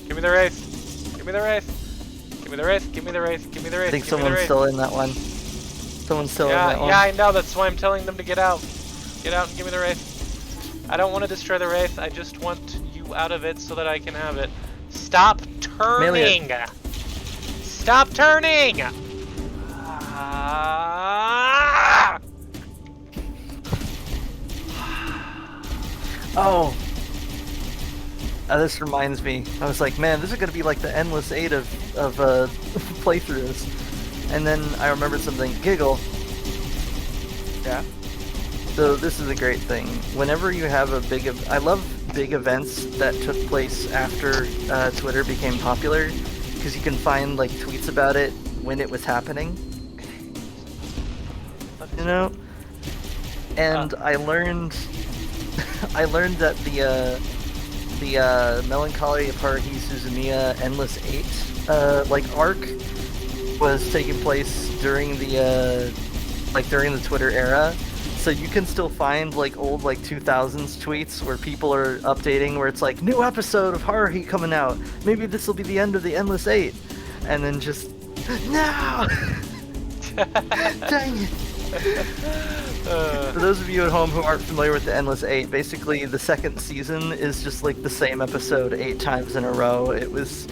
Give me the wraith. Give me the wraith. Give me the wraith. Give me the wraith. Give me the wraith. I think give me the someone's wraith. still in that one. Someone's still in that one. Yeah, I know. That's why I'm telling them to get out. Get out and give me the wraith. I don't want to destroy the wraith. I just want you out of it so that I can have it. Stop turning. Stop turning. Oh. This reminds me. I was like, man, this is gonna be like the endless 8 of playthroughs. And then I remembered something. Giggle. Yeah. So this is a great thing. Whenever you have a I love big events that took place after Twitter became popular, because you can find like tweets about it when it was happening. You know, and I learned that the Melancholy of Haruhi Suzumiya Endless 8 like arc was taking place during the during the Twitter era. So you can still find like old like 2000s tweets where people are updating where it's like new episode of Haruhi coming out. Maybe this will be the end of the Endless 8. And then just no. Dang it. For those of you at home who aren't familiar with the Endless 8, basically the second season is just like the same episode 8 times in a row. It was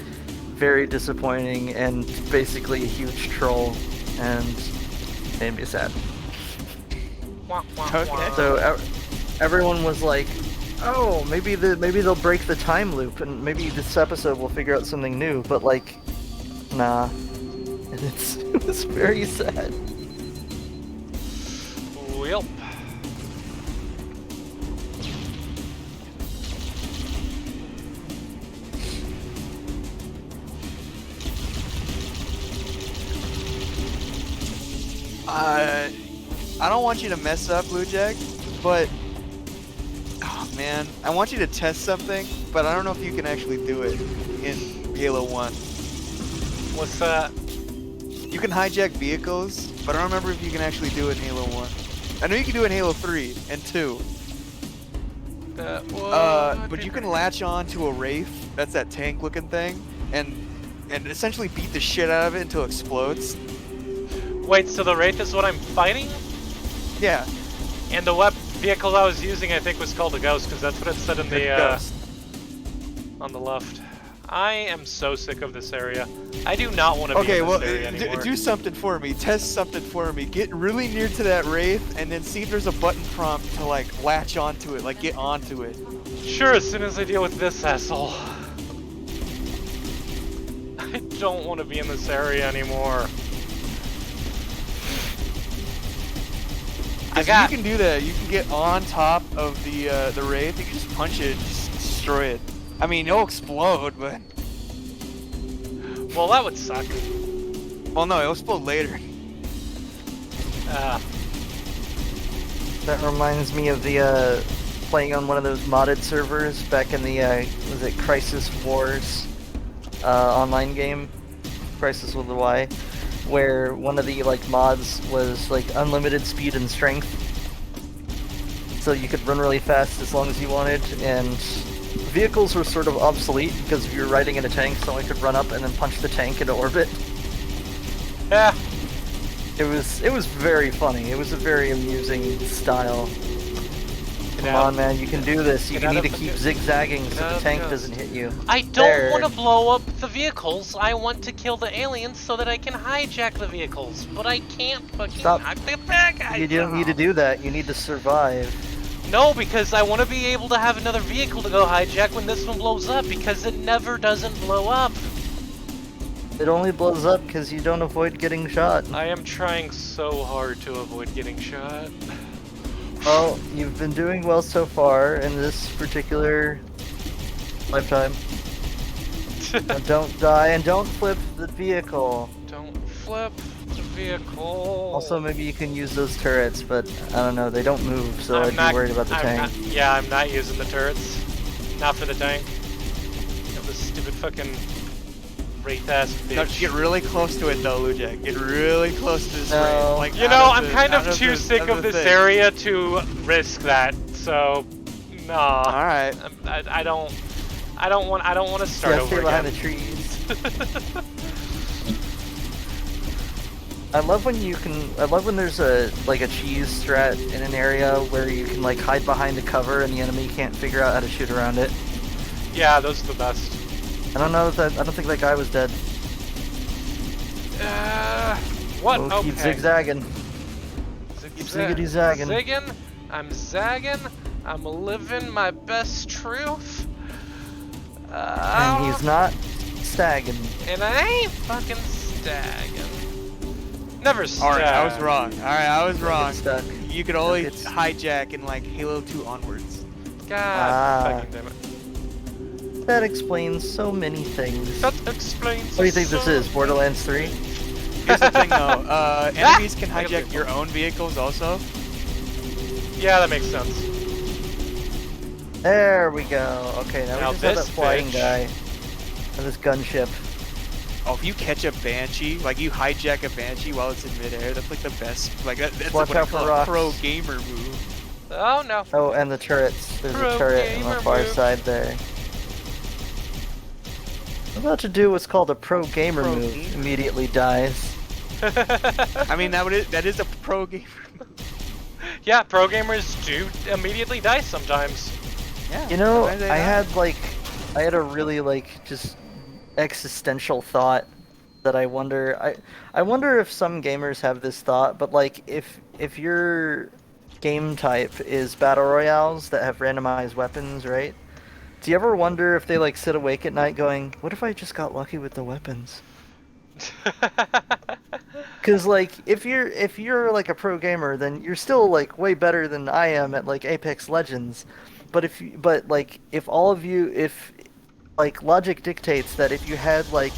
very disappointing and basically a huge troll, and made me sad. Okay. So everyone was like, "Oh, maybe they'll break the time loop, and maybe this episode will figure out something new." But like, nah, and it was very sad. Yep. I don't want you to mess up, Blue Jack, but oh man, I want you to test something, but I don't know if you can actually do it in Halo 1. What's that? You can hijack vehicles, but I don't remember if you can actually do it in Halo 1. I know you can do it in Halo 3 and 2. But you can latch on to a Wraith, that's that tank looking thing, and essentially beat the shit out of it until it explodes. Wait, so the Wraith is what I'm fighting? Yeah. And the vehicle I was using, I think, was called a Ghost, because that's what it said in the Ghost. on the left. I am so sick of this area. I do not want to be in this area anymore. Do something for me. Test something for me. Get really near to that Wraith, and then see if there's a button prompt to like latch onto it, like get onto it. Sure, as soon as I deal with this asshole. I don't want to be in this area anymore. You can do that. You can get on top of the Wraith. You can just punch it, just destroy it. I mean, it'll explode, but well, that would suck. Well, no, it'll explode later. That reminds me of the playing on one of those modded servers back in the was it Crisis Wars online game, Crisis with a Y, where one of the like mods was like unlimited speed and strength, so you could run really fast as long as you wanted, and vehicles were sort of obsolete because if you were riding in a tank, someone could run up and then punch the tank into orbit. Yeah. It was very funny. It was a very amusing style. Come on, man, you can do this. You need to keep zigzagging so the tank doesn't hit you. I don't want to blow up the vehicles. I want to kill the aliens so that I can hijack the vehicles. But I can't fucking knock the bad guys. You don't need to do that. You need to survive. No, because I want to be able to have another vehicle to go hijack when this one blows up, because it never doesn't blow up. It only blows up because you don't avoid getting shot. I am trying so hard to avoid getting shot. Well, you've been doing well so far in this particular lifetime. And don't die, and don't flip the vehicle. Don't flip the vehicle. Also, maybe you can use those turrets, but I don't know, they don't move, so I'd be worried about the tank. Yeah, I'm not using the turrets. Not for the tank. Got this stupid fucking wraith-ass bitch. No, get really close to it though, Lujak. Get really close to this No. Wraith. Like, You know, I'm kind of too sick of this area to risk that. So, nah. All right. I don't want to start over stay behind the again. trees. I love when there's a cheese strat in an area where you can like hide behind a cover and the enemy can't figure out how to shoot around it. Yeah, those are the best. I don't think that guy was dead. What? Oh, keep Okay. zigzagging. Keep ziggity-zagging. Zigging. I'm zagging. I'm living my best truth. And he's not stagging. And I ain't fucking stagging. Never stag. Alright, I was wrong. Alright, I was wrong. Stuck. you could only It's- hijack in like Halo 2 onwards. God fucking damn it. That explains so many things. That explains. What do you think this so is? Borderlands 3? Here's the thing though, enemies can I got hijack vehicle. your own vehicles also. Yeah, that makes sense. There we go. Okay, now Now we just have that this flying bitch. guy. And this gunship. Oh, if you catch a Banshee, like you hijack a Banshee while it's in midair, that's like the best. Like that's Watch like what I out for call a rocks. pro gamer move. Oh no. Oh, and the turrets. There's Pro a turret on gamer the far move. side there. I'm about to do what's called a pro gamer Pro move. gamer. Immediately dies. I mean, that is a pro gamer move. Yeah, pro gamers do immediately die sometimes. Yeah. You know, sometimes they I die. had a really just existential thought that I wonder if some gamers have this thought, but like if your game type is battle royales that have randomized weapons, right? Do you ever wonder if they like sit awake at night going, "What if I just got lucky with the weapons?" Cuz like if you're like a pro gamer, then you're still like way better than I am at like Apex Legends. But if all of you if like logic dictates that if you had like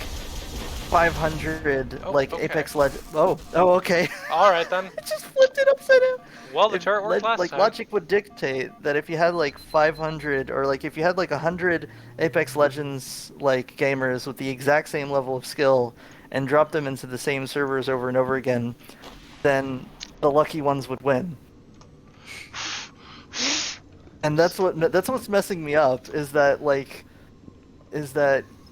500 Oh, like okay. Apex Legends. Oh, okay. All right then. It just flipped it upside down. Well, the If turret worked last like time. logic would dictate that if you had like 500 or like if you had like 100 Apex Legends like gamers with the exact same level of skill and dropped them into the same servers over and over again, then the lucky ones would win. And that's what's messing me up is that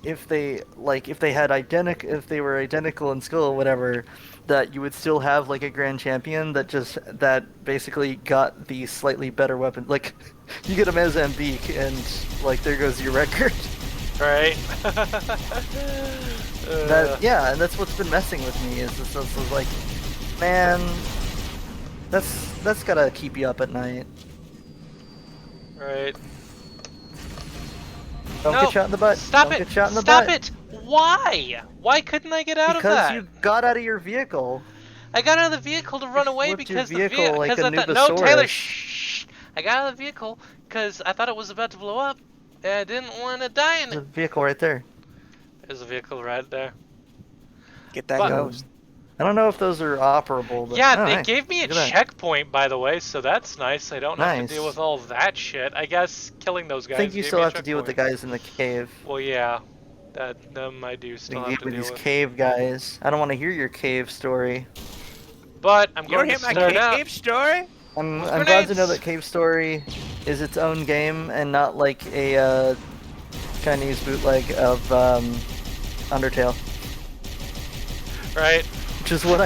if they if they were identical in skill or whatever, that you would still have like a grand champion that basically got the slightly better weapon. Like you get a Mozambique and like there goes your record. Right. And that's what's been messing with me is this like, man, that's gotta keep you up at night. Right. Don't No, get shot in the butt. Stop Don't it! get shot in the Stop butt. it! Why? Why couldn't I get out Because of that? you got out of your vehicle. I got out of the vehicle to run away flipped your because the vehicle vehicle. like a I thought, no, Taylor, Nubosaurus. shh. I got out of the vehicle because I thought it was about to blow up, and I didn't want to die in There's a it. vehicle right there. There's a vehicle right there. Get that But- ghost. I don't know if those are operable. But... Yeah, oh, they hey, gave me a look at that. checkpoint, by the way, so that's nice. I don't have Nice. to deal with all that shit. I guess killing those I guys. think you gave still me a have to deal with the checkpoint. guys in the cave. Well, yeah, them I do You still deal have to with deal these with. cave guys. I don't want to hear your cave story. But I'm You don't going to hit my start out. cave story? I'm With glad to know grenades. that Cave Story is its own game and not like a Chinese bootleg of Undertale. Right. Which is what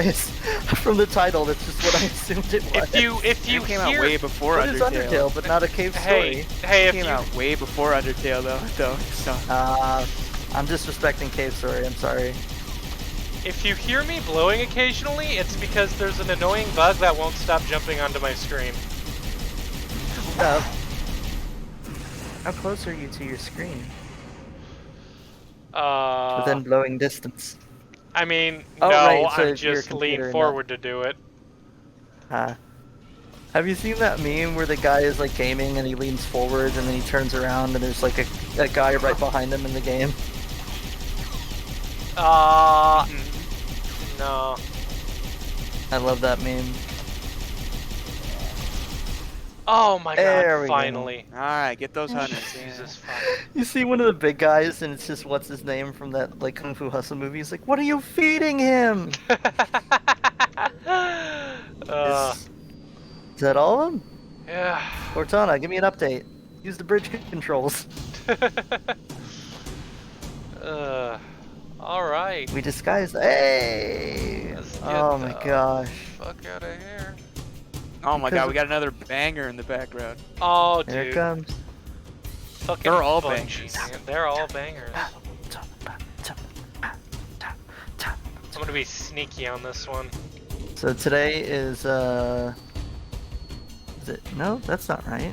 from the title. That's just what I assumed it was. If you It came out hear, way before It is Undertale. Undertale, but not a Cave hey, Story. hey, It if came you out way before Undertale though. So I'm disrespecting Cave Story. I'm sorry. if you hear me blowing occasionally, it's because there's an annoying bug that won't stop jumping onto my screen. How close are you to your screen? Uh, Within blowing distance. I mean, Oh, no, right, so I'm it's your just computer, lean not- forward to do it. Have you seen that meme where the guy is like gaming and he leans forward and then he turns around and there's like a guy right behind him in the game? No. I love that meme. Oh my There god, we go. finally. alright, get those hunters. Jesus fuck. You see one of the big guys and it's just what's his name from that like Kung Fu Hustle movie. He's like, "What are you feeding him?" Is that all of them? Yeah. Cortana, give me an update. Use the bridge controls. Alright. We disguised. Hey! Let's get Oh my the gosh. fuck out of here. Oh my Because god, we got another banger in the background. Oh, Here it dude. comes. Fucking They're all Bungie, bangers. man. They're all bangers. I'm gonna be sneaky on this one. So today is it no, that's not right.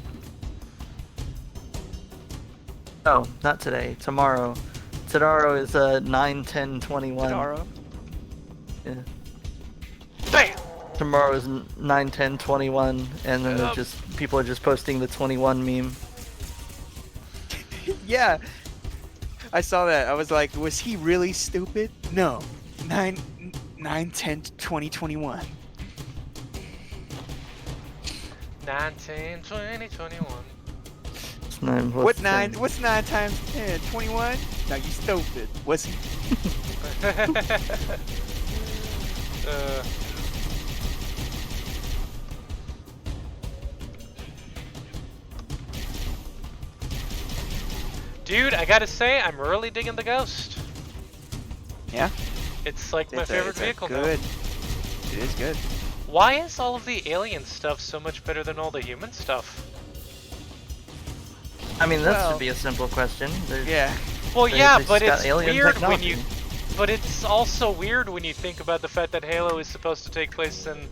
Oh, not today. Tomorrow. Tomorrow is 9/10/21. Taro. Yeah. Bam! Tomorrow is 9/10/21, and then Yep. people are just posting the 21 meme. Yeah, I saw that. I was like, was he really stupid? No. 9/10/2021. 19, 20, 21. It's 9 plus What 9? 10. What's 9 times 10? 21? No, you stupid. Was he? uh, Dude, I gotta say, I'm really digging the Ghost. Yeah. It's like my favorite vehicle now. good. It is good. Why is all of the alien stuff so much better than all the human stuff? I mean, that Well- should be a simple question. Yeah. Well, They- yeah, they but just got it's alien weird when technology. you. But it's also weird when you think about the fact that Halo is supposed to take place in,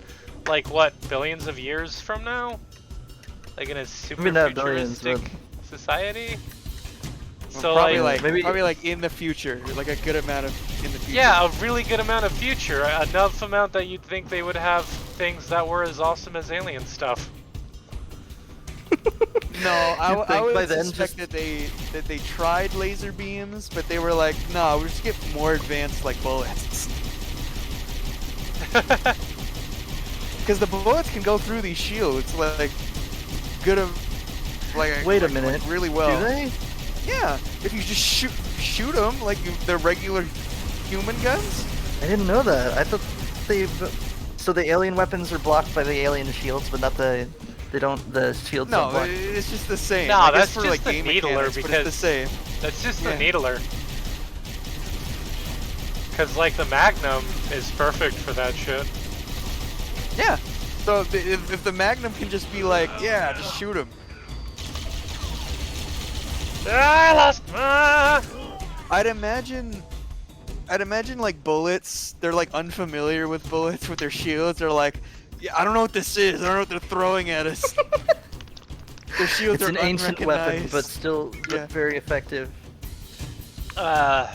like, what, billions of years from now? Like in a super Maybe not billions, futuristic society? Well, So, probably like, maybe- probably like in the future, like a good amount of in the future. yeah, a really good amount of future. Enough amount that you'd think they would have things that were as awesome as alien stuff. No, I You'd think would by then suspect that they tried laser beams, but they were like, no, we'll just get more advanced like bullets. Because the bullets can go through these shields like good of like Wait a like, minute. like, really well. Do they? Yeah, if you just shoot them like they're regular human guns. I didn't know that. I thought so the alien weapons are blocked by the alien shields, but not the shields don't No, block. it's just the same. No, I guess that's for just like the game needler mechanics, but because- it's the same. That's just Yeah. the needler. Because, like, the Magnum is perfect for that shit. Yeah. So if the Magnum can just be like, yeah, just shoot him. I lost. I'd imagine like bullets. They're like unfamiliar with bullets with their shields. They're like, yeah, I don't know what this is. I don't know what they're throwing at us. Their shields It's are an ancient weapon, unrecognized. but still Yeah. very effective. How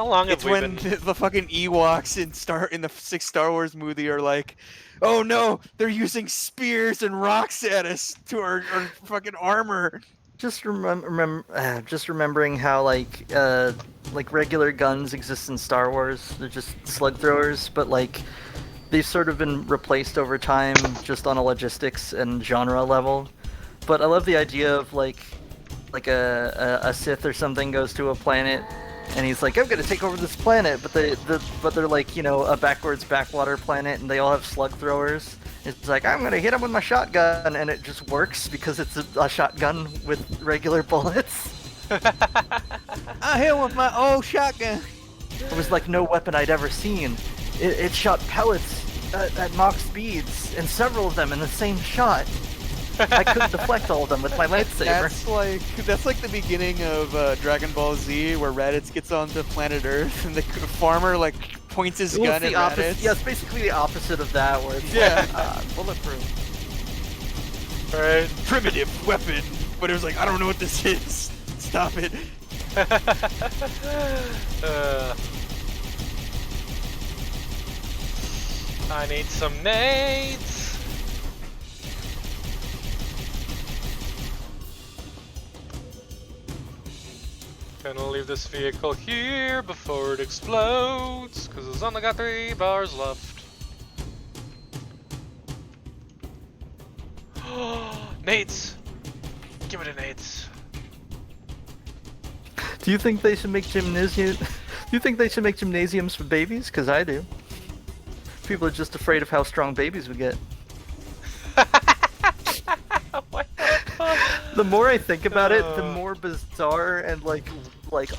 long have It's we when been? the fucking Ewoks in the 6th Star Wars movie are like, oh no, they're using spears and rocks at us to our fucking armor. Just remembering how like regular guns exist in Star Wars. They're just slug throwers, but like they've sort of been replaced over time, just on a logistics and genre level. But I love the idea of like a Sith or something goes to a planet, and he's like, I'm gonna take over this planet, but they're like, you know, a backwater planet, and they all have slug throwers. It's like, I'm gonna hit him with my shotgun, and it just works because it's a shotgun with regular bullets. I hit him with my old shotgun. It was like no weapon I'd ever seen. It shot pellets at Mach speeds, and several of them in the same shot. I couldn't deflect all of them with my lightsaber. That's like the beginning of Dragon Ball Z, where Raditz gets onto planet Earth, and the farmer like points his Well, gun it's at the opposite. Raditz. Yeah, it's basically the opposite of that, where it's Yeah. like, bulletproof. Right. Primitive weapon, but it was like, I don't know what this is. Stop it. I need some nades. Gonna leave this vehicle here before it explodes, cause it's only got 3 bars left. Nades! Give me the nades. Do you think they should make gymnasiums? Do you think they should make gymnasiums for babies? Because I do. People are just afraid of how strong babies would get. What the fuck? The more I think about it, the more bizarre and like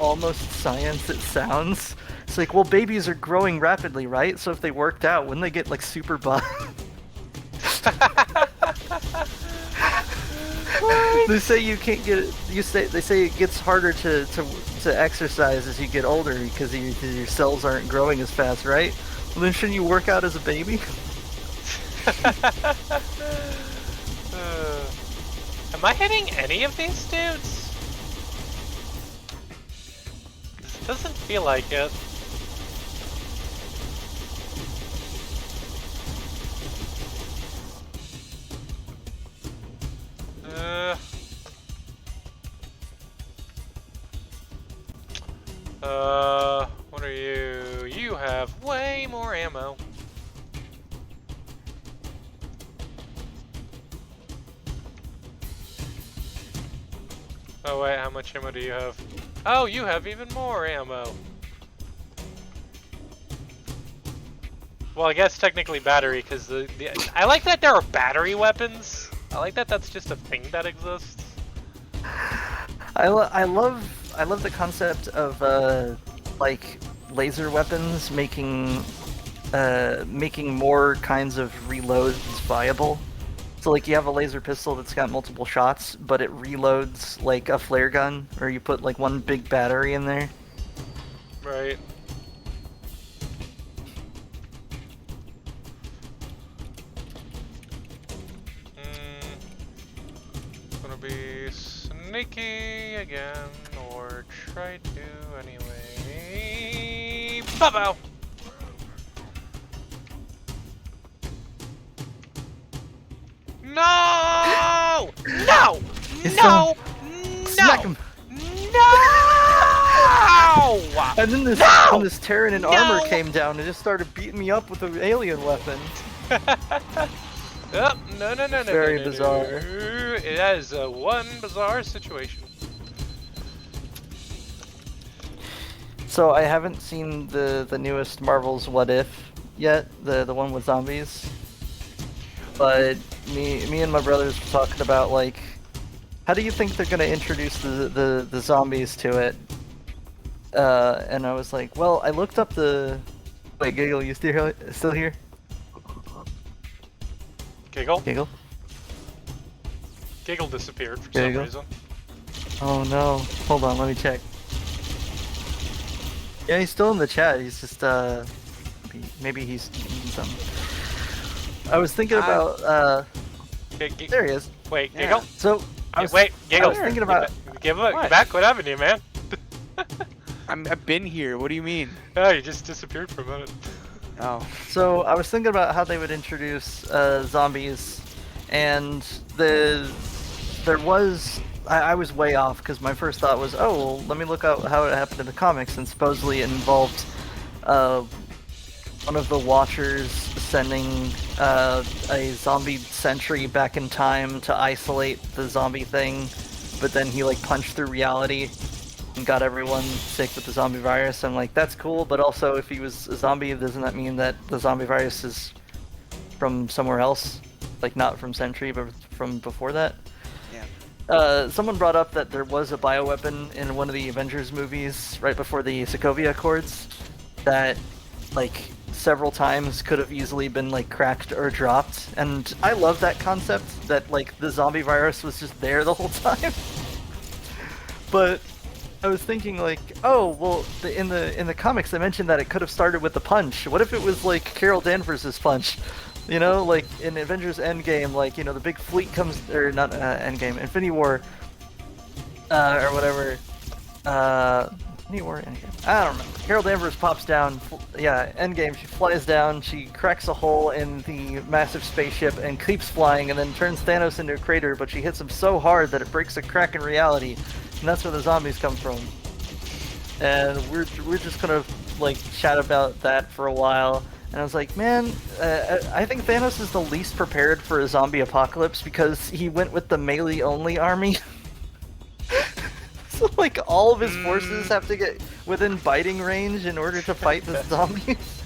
almost science it sounds. It's like, well, babies are growing rapidly, right? So if they worked out, wouldn't they get like super buff? They say you can't get. They say it gets harder to exercise as you get older because your cells aren't growing as fast, right? Well, then shouldn't you work out as a baby? Am I hitting any of these dudes? It doesn't feel like it. have way more ammo. Oh wait, how much ammo do you have? Oh, you have even more ammo. Well, I guess technically battery, because I like that there are battery weapons. I like that that's just a thing that exists. I love the concept of like laser weapons making more kinds of reloads viable. So like you have a laser pistol that's got multiple shots, but it reloads like a flare gun, or you put like one big battery in there. Right. Gonna be sneaky again, or try to anyway. Bow. No! No! No! Smack No! him! No! And then this No! when this Terran in armor No! came down and just started beating me up with an alien weapon. Oh, no. Very no, bizarre. No. It is one bizarre situation. So I haven't seen the newest Marvel's What If yet, the one with zombies. But me and my brothers were talking about like, how do you think they're gonna introduce the zombies to it? And I was like, well, I looked up the. Wait, Giggle, you still here? Giggle? Giggle? Giggle disappeared for Giggle? some reason. Oh no! Hold on, let me check. Yeah, he's still in the chat. He's just maybe he's eating something. I was thinking about there he is. Wait, Yeah. Giggle? So I was Wait, Giggle. I was thinking about Get What? back. What happened to you, man? I've been here. What do you mean? Oh, you just disappeared for a minute. Oh. So I was thinking about how they would introduce zombies, and there was I was way off because my first thought was, oh well, let me look up how it happened in the comics, and supposedly it involved one of the Watchers sending a zombie sentry back in time to isolate the zombie thing, but then he like punched through reality and got everyone sick with the zombie virus. I'm like, that's cool, but also if he was a zombie, doesn't that mean that the zombie virus is from somewhere else? Like not from Sentry, but from before that? Yeah. Someone brought up that there was a bioweapon in one of the Avengers movies right before the Sokovia Accords that, like, several times could have easily been, like, cracked or dropped. And I love that concept, that, like, the zombie virus was just there the whole time. But I was thinking, like, oh, well, in the comics they mentioned that it could have started with the punch. What if it was, like, Carol Danvers' punch? You know, like in Avengers Endgame, like, you know, the big fleet comes, or not Endgame, Infinity War, or whatever. Infinity War, Endgame. I don't know. Carol Danvers pops down. Yeah, Endgame. She flies down. She cracks a hole in the massive spaceship and keeps flying, and then turns Thanos into a crater. But she hits him so hard that it breaks a crack in reality, and that's where the zombies come from. And we're just gonna like chat about that for a while. And I was like, man, I think Thanos is the least prepared for a zombie apocalypse because he went with the melee-only army. So, like, all of his forces have to get within biting range in order to fight the zombies.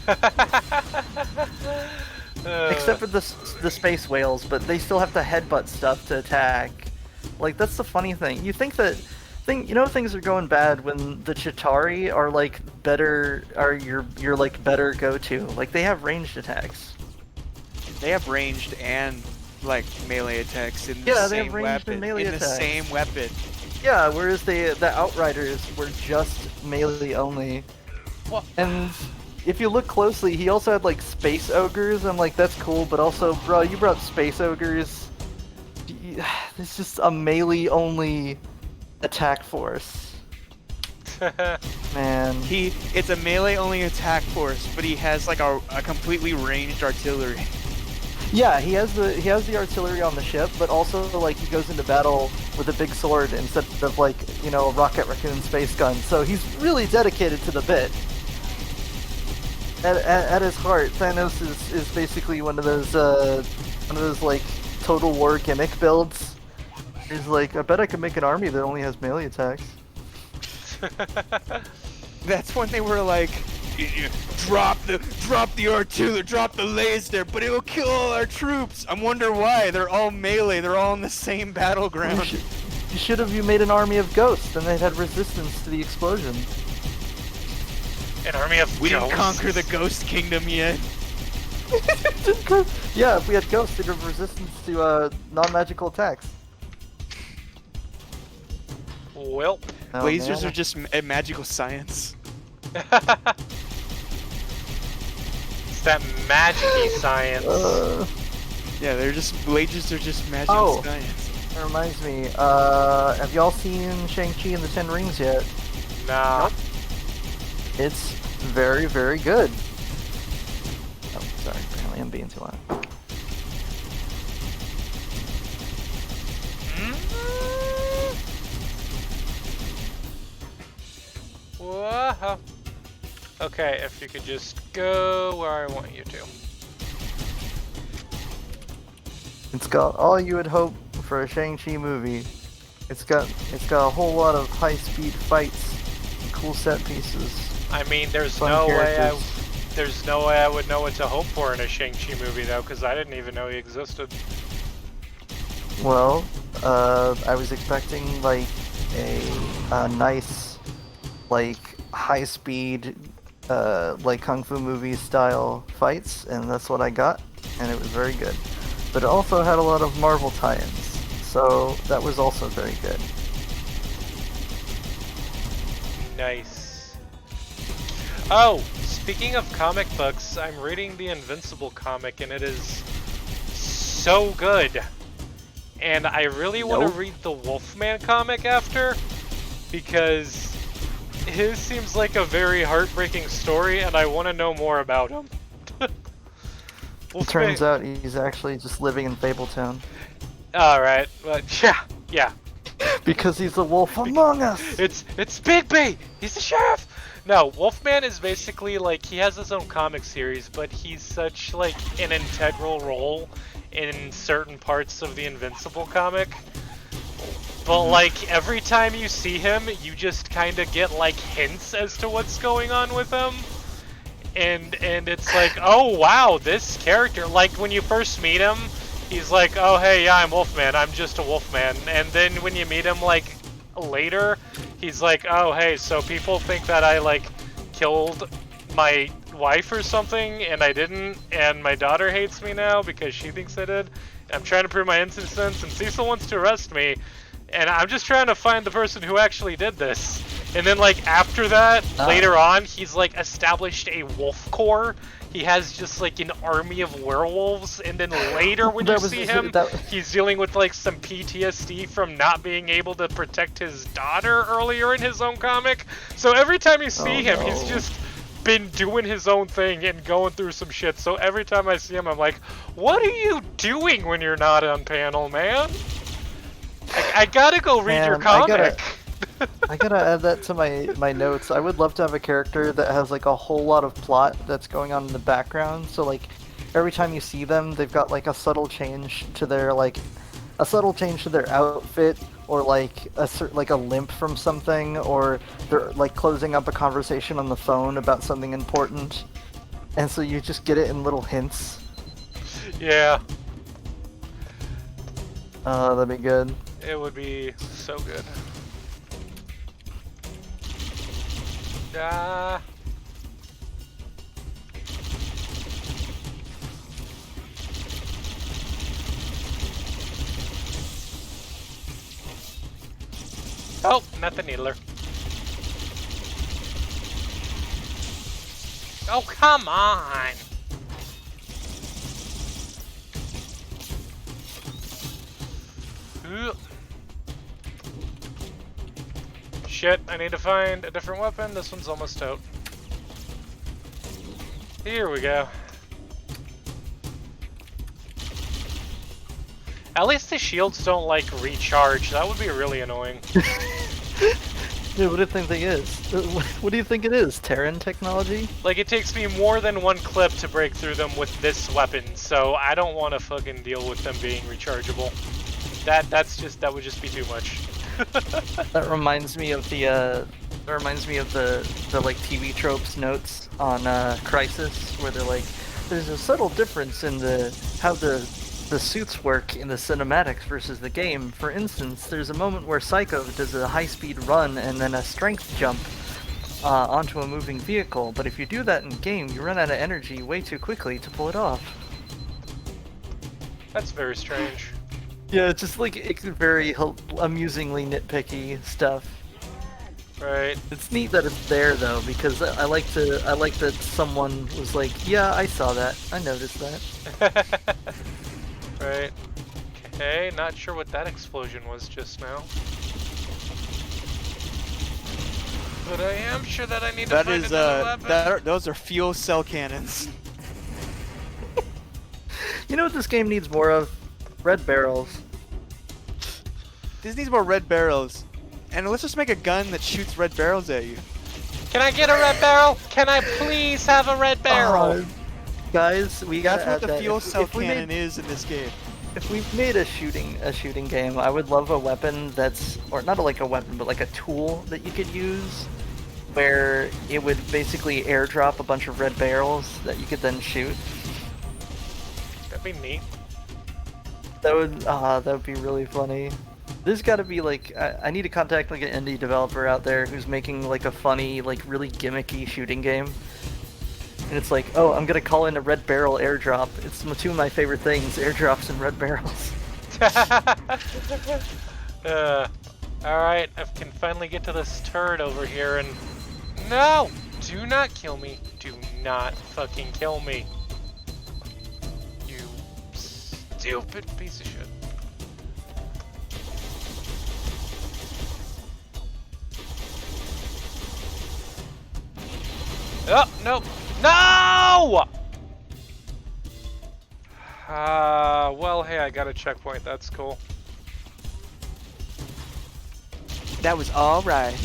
Except for the space whales, but they still have to headbutt stuff to attack. Like, that's the funny thing. You think that... You know, things are going bad when the Chitauri are like better, are your like better go-to. Like they have ranged attacks. They have ranged and like melee attacks in the Yeah, they same have ranged weapon. and melee in attacks. the same weapon. Yeah, whereas the Outriders were just melee only. What? And if you look closely, he also had like space ogres. I'm like, that's cool, but also, bro, you brought space ogres. It's just a melee only attack force. Man. It's a melee only attack force, but he has like a completely ranged artillery. Yeah, he has the artillery on the ship, but also like he goes into battle with a big sword instead of like, you know, a rocket raccoon space gun. So he's really dedicated to the bit. at his heart, Thanos is basically one of those like Total War gimmick builds. He's like, I bet I could make an army that only has melee attacks. That's when they were like, drop the artillery, drop the laser, but it will kill all our troops. I wonder why. They're all melee. They're all in the same battleground. You made an army of ghosts, and they'd had resistance to the explosion. An army of We ghosts. didn't conquer the ghost kingdom yet. Yeah, if we had ghosts, they'd have resistance to non-magical attacks. Well, Oh, Lasers man. are just a magical science. it's that magic-y science. Yeah, lasers are just magical science. That reminds me. Have y'all seen Shang-Chi and the Ten Rings yet? Nah. It's very, very good. Oh, sorry. Apparently, I'm being too loud. Whoa. Okay, if you could just go where I want you to. It's got all you would hope for a Shang-Chi movie. It's got a whole lot of high-speed fights, and cool set pieces. I mean, there's Fun no characters. way I would know what to hope for in a Shang-Chi movie though, because I didn't even know he existed. Well, I was expecting like a nice, like high-speed, like kung fu movie style fights, and that's what I got, and it was very good. But it also had a lot of Marvel tie-ins, so that was also very good. Nice. Oh, speaking of comic books, I'm reading the Invincible comic, and it is so good. And I really want to read the Wolfman comic after, because his seems like a very heartbreaking story, and I want to know more about him. It turns out he's actually just living in Fabletown. Alright, but yeah. Because he's a wolf among us! It's Bigby! He's the sheriff! No, Wolfman is basically like, he has his own comic series, but he's such like an integral role in certain parts of the Invincible comic. But like, every time you see him, you just kind of get like hints as to what's going on with him. And it's like, oh wow, this character, like when you first meet him, he's like, oh hey, yeah, I'm Wolfman, I'm just a Wolfman. And then when you meet him like later, he's like, oh hey, so people think that I like killed my wife or something, and I didn't, and my daughter hates me now because she thinks I did. I'm trying to prove my innocence, and Cecil wants to arrest me, and I'm just trying to find the person who actually did this. And then like after that, later on, he's like established a wolf corps. He has just like an army of werewolves, and then later when you see him, he's dealing with like some PTSD from not being able to protect his daughter earlier in his own comic. So every time you see him, he's just been doing his own thing and going through some shit. So every time I see him, I'm like, what are you doing when you're not on panel, man? I gotta go read your comic. I gotta add that to my notes. I would love to have a character that has like a whole lot of plot that's going on in the background. So like every time you see them, they've got like a subtle change to their outfit, or like a limp from something, or they're like closing up a conversation on the phone about something important, and so you just get it in little hints. Yeah. That'd be good. It would be so good. Oh, not the needler. Oh, come on! Ugh. Shit, I need to find a different weapon. This one's almost out. Here we go. At least the shields don't like recharge. That would be really annoying. Dude, what do you think they is? What do you think it is? Terran technology? Like, it takes me more than one clip to break through them with this weapon, so I don't want to fucking deal with them being rechargeable. That would just be too much. That reminds me of the like TV tropes notes on Crisis, where they're like, there's a subtle difference in how the suits work in the cinematics versus the game. For instance, there's a moment where Psycho does a high-speed run and then a strength jump onto a moving vehicle, but if you do that in game, you run out of energy way too quickly to pull it off. That's very strange. Yeah, it's just like it's very amusingly nitpicky stuff. Right. It's neat that it's there though, because I like that someone was like, yeah, I saw that, I noticed that. Right. Okay, not sure what that explosion was just now. But I am sure that I need to find another weapon. Those are fuel cell cannons. You know what this game needs more of? Red barrels. This needs more red barrels. And let's just make a gun that shoots red barrels at you. Can I get a red barrel? Can I please have a red barrel? Guys, we gotta That's what add the that. fuel cell If we cannon made- is in this game. If we've made a shooting game, I would love a weapon that's, or not like a weapon, but like a tool that you could use, where it would basically airdrop a bunch of red barrels that you could then shoot. That'd be neat. That would be really funny. There's got to be like, I need to contact like an indie developer out there who's making like a funny, like really gimmicky shooting game. And it's like, oh, I'm gonna call in a red barrel airdrop. It's two of my favorite things, airdrops and red barrels. Alright, I can finally get to this turret over here and... No! Do not kill me. Do not fucking kill me. You stupid piece of shit. Oh, no! No! Well, hey, I got a checkpoint. That's cool. That was alright.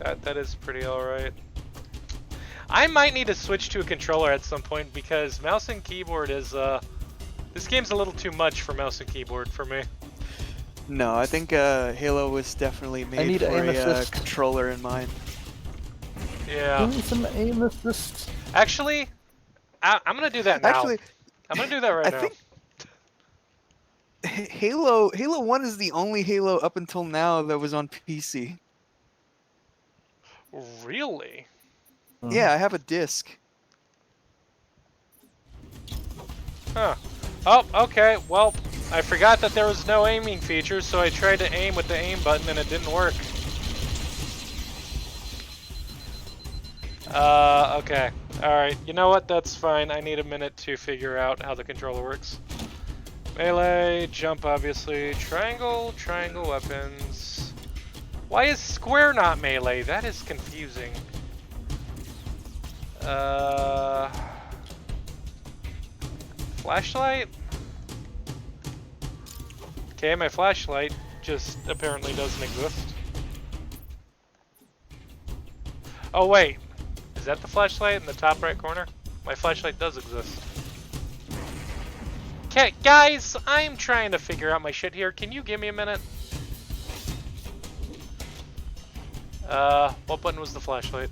That is pretty alright. I might need to switch to a controller at some point because mouse and keyboard is, this game's a little too much for mouse and keyboard for me. No, I think Halo was definitely made need for aim a assist. controller in mind. Yeah. Give me some aim assist. Actually, I'm gonna do that now. Actually, I'm gonna do that right I now. think Halo 1 is the only Halo up until now that was on PC. Really? Yeah, I have a disc. Huh. Oh, okay. Well, I forgot that there was no aiming feature, so I tried to aim with the aim button and it didn't work. Okay. Alright, you know what? That's fine. I need a minute to figure out how the controller works. Melee, jump obviously, triangle, weapons. Why is square not melee? That is confusing. Flashlight? Okay, my flashlight just apparently doesn't exist. Oh wait, is that the flashlight in the top right corner? My flashlight does exist. Okay, guys, I'm trying to figure out my shit here. Can you give me a minute? What button was the flashlight?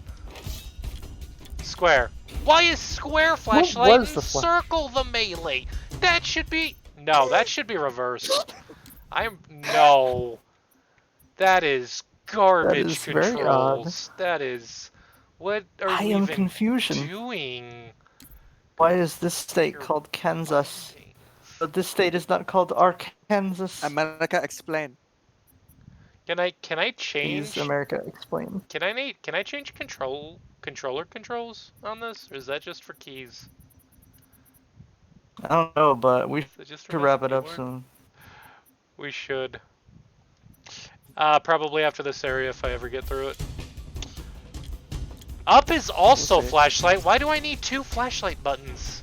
Square. Why is square flashlight was and the circle the melee? That should be... No, that should be reversed. No. That is garbage is very controls. That is... What are you even confusion. doing? Why is this state called Kansas? But this state is not called Arkansas. America, explain. Can I change? Please, America, explain. Can I change controller controls on this, or is that just for keys? I don't know, but we Is it just for should mouse wrap and it up keyboard? soon. We should. Probably after this area if I ever get through it. Up is also see. flashlight. Why do I need two flashlight buttons?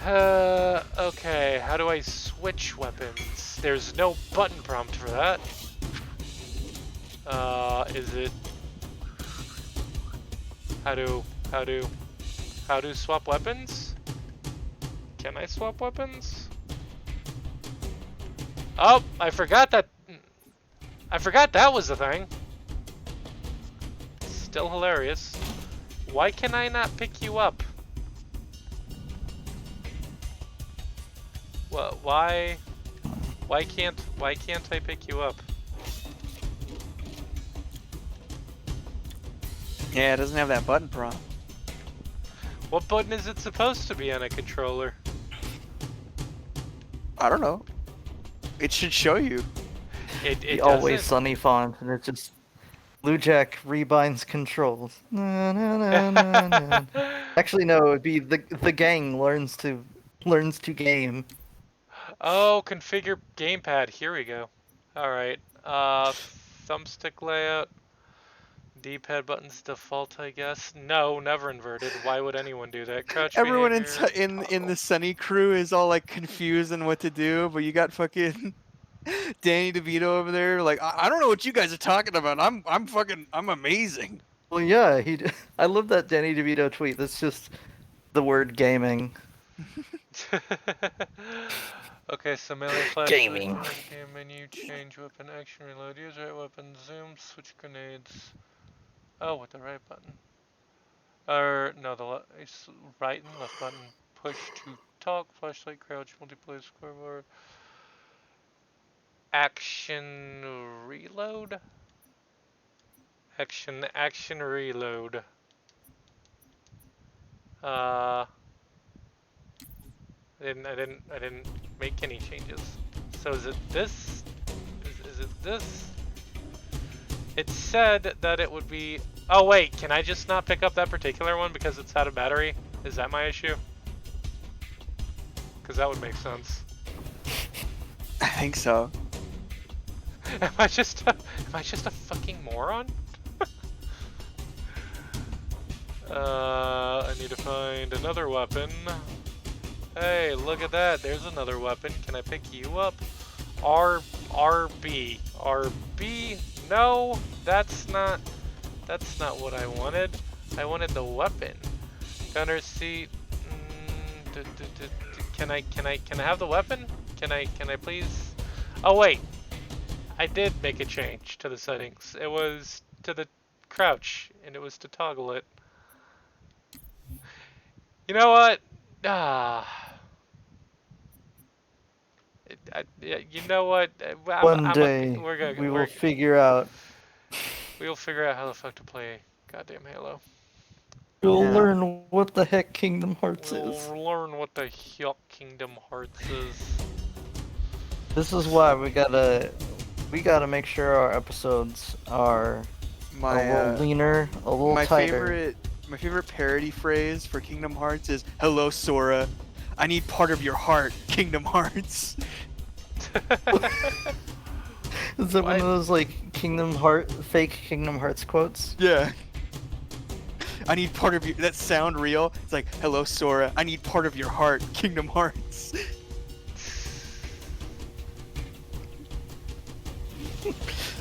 Okay, how do I switch weapons? There's no button prompt for that. Is it... How do swap weapons? Can I swap weapons? Oh, I forgot that was a thing. Still hilarious. Why can I not pick you up? What? Why can't I pick you up? Yeah, it doesn't have that button prompt. What button is it supposed to be on a controller? I don't know. It should show you. It The Always doesn't. Sunny font, and it's just Bluejack rebinds controls. Na, na, na, na, na. Actually, no, it'd be the gang learns to game. Oh, configure gamepad. Here we go. All right. Thumbstick layout. D-pad buttons default, I guess. No, never inverted. Why would anyone do that? Crouch Everyone behavior, in the toggle. Sunny crew is all like confused on what to do, but you got fucking Danny DeVito over there. Like, I don't know what you guys are talking about. I'm amazing. Well, yeah, I love that Danny DeVito tweet. That's just the word gaming. Okay, so melee flash Gaming. game menu, change weapon action, reload, use right weapon, zoom, switch grenades. Oh, with the right button. Or no, it's right and left button. Push to talk, flashlight, crouch, multiplayer scoreboard. Action reload. Action reload. I didn't make any changes. So is it this? Is it this? It said that it would be... Oh wait, can I just not pick up that particular one because it's out of battery? Is that my issue? Because that would make sense. I think so. Am I just a fucking moron? I need to find another weapon. Hey, look at that. There's another weapon. Can I pick you up? RB. RB? No, that's not what I wanted. I wanted the weapon. Gunner seat. Can I have the weapon? Can I please? Oh wait. I did make a change to the settings. It was to the crouch and it was to toggle it. You know what? You know what? One day we will figure out. We'll figure out how the fuck to play goddamn Halo. We'll Yeah. learn what the heck Kingdom Hearts is. We'll learn what the hell Kingdom Hearts is. This is why we gotta make sure our episodes are a little leaner, a little tighter. My favorite parody phrase for Kingdom Hearts is "Hello, Sora. I need part of your heart, Kingdom Hearts." Is that one of those like fake Kingdom Hearts quotes? Yeah. I need part of your... That sound real? It's like, "Hello, Sora. I need part of your heart, Kingdom Hearts."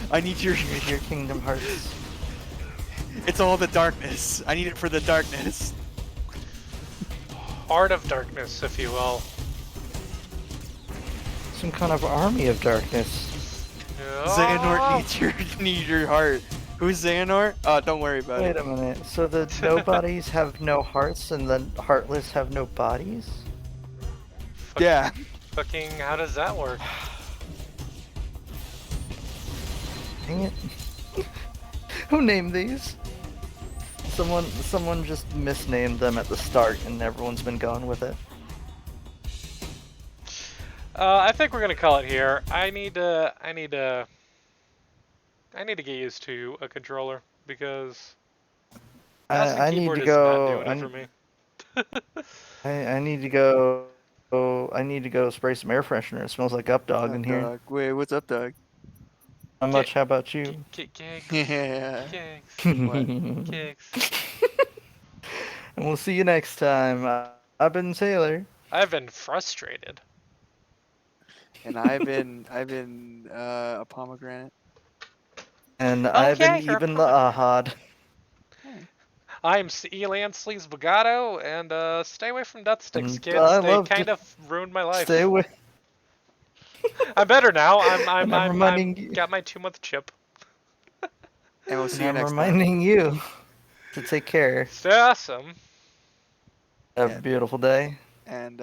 I need your Kingdom Hearts. It's all the darkness. I need it for the darkness. Heart of darkness, if you will. Some kind of army of darkness. Xehanort needs your heart. Who's Xehanort? Don't worry about Wait it. a minute. So the nobodies have no hearts and the heartless have no bodies? Yeah. Fucking, how does that work? Dang it. Who named these? Someone just misnamed them at the start and everyone's been going with it. I think we're gonna call it here. I need to get used to a controller because mouse and I need keyboard to is not go. doing it for me. I need to go. I need to go spray some air freshener. It smells like up dog in here. Dog. Wait, what's up, dog? How much? How about you? Gigs, Yeah. gigs, And gigs. we'll see you next time. I've been Taylor. I've been frustrated. And I've been a pomegranate. And Oh I've been yeah, you're a even the pomegranate. Ahad. I'm Elian Sleaze Bogado, and stay away from death sticks, And kids. I They love kind to of ruined my life. stay away. I'm better now. And I'm reminding you. got my 2-month chip. And we'll And see you I'm next time. reminding you to take care. Stay awesome. Have Yeah. a beautiful day. And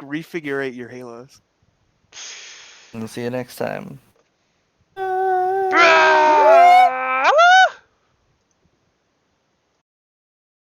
refigurate your halos. And we'll see you next time.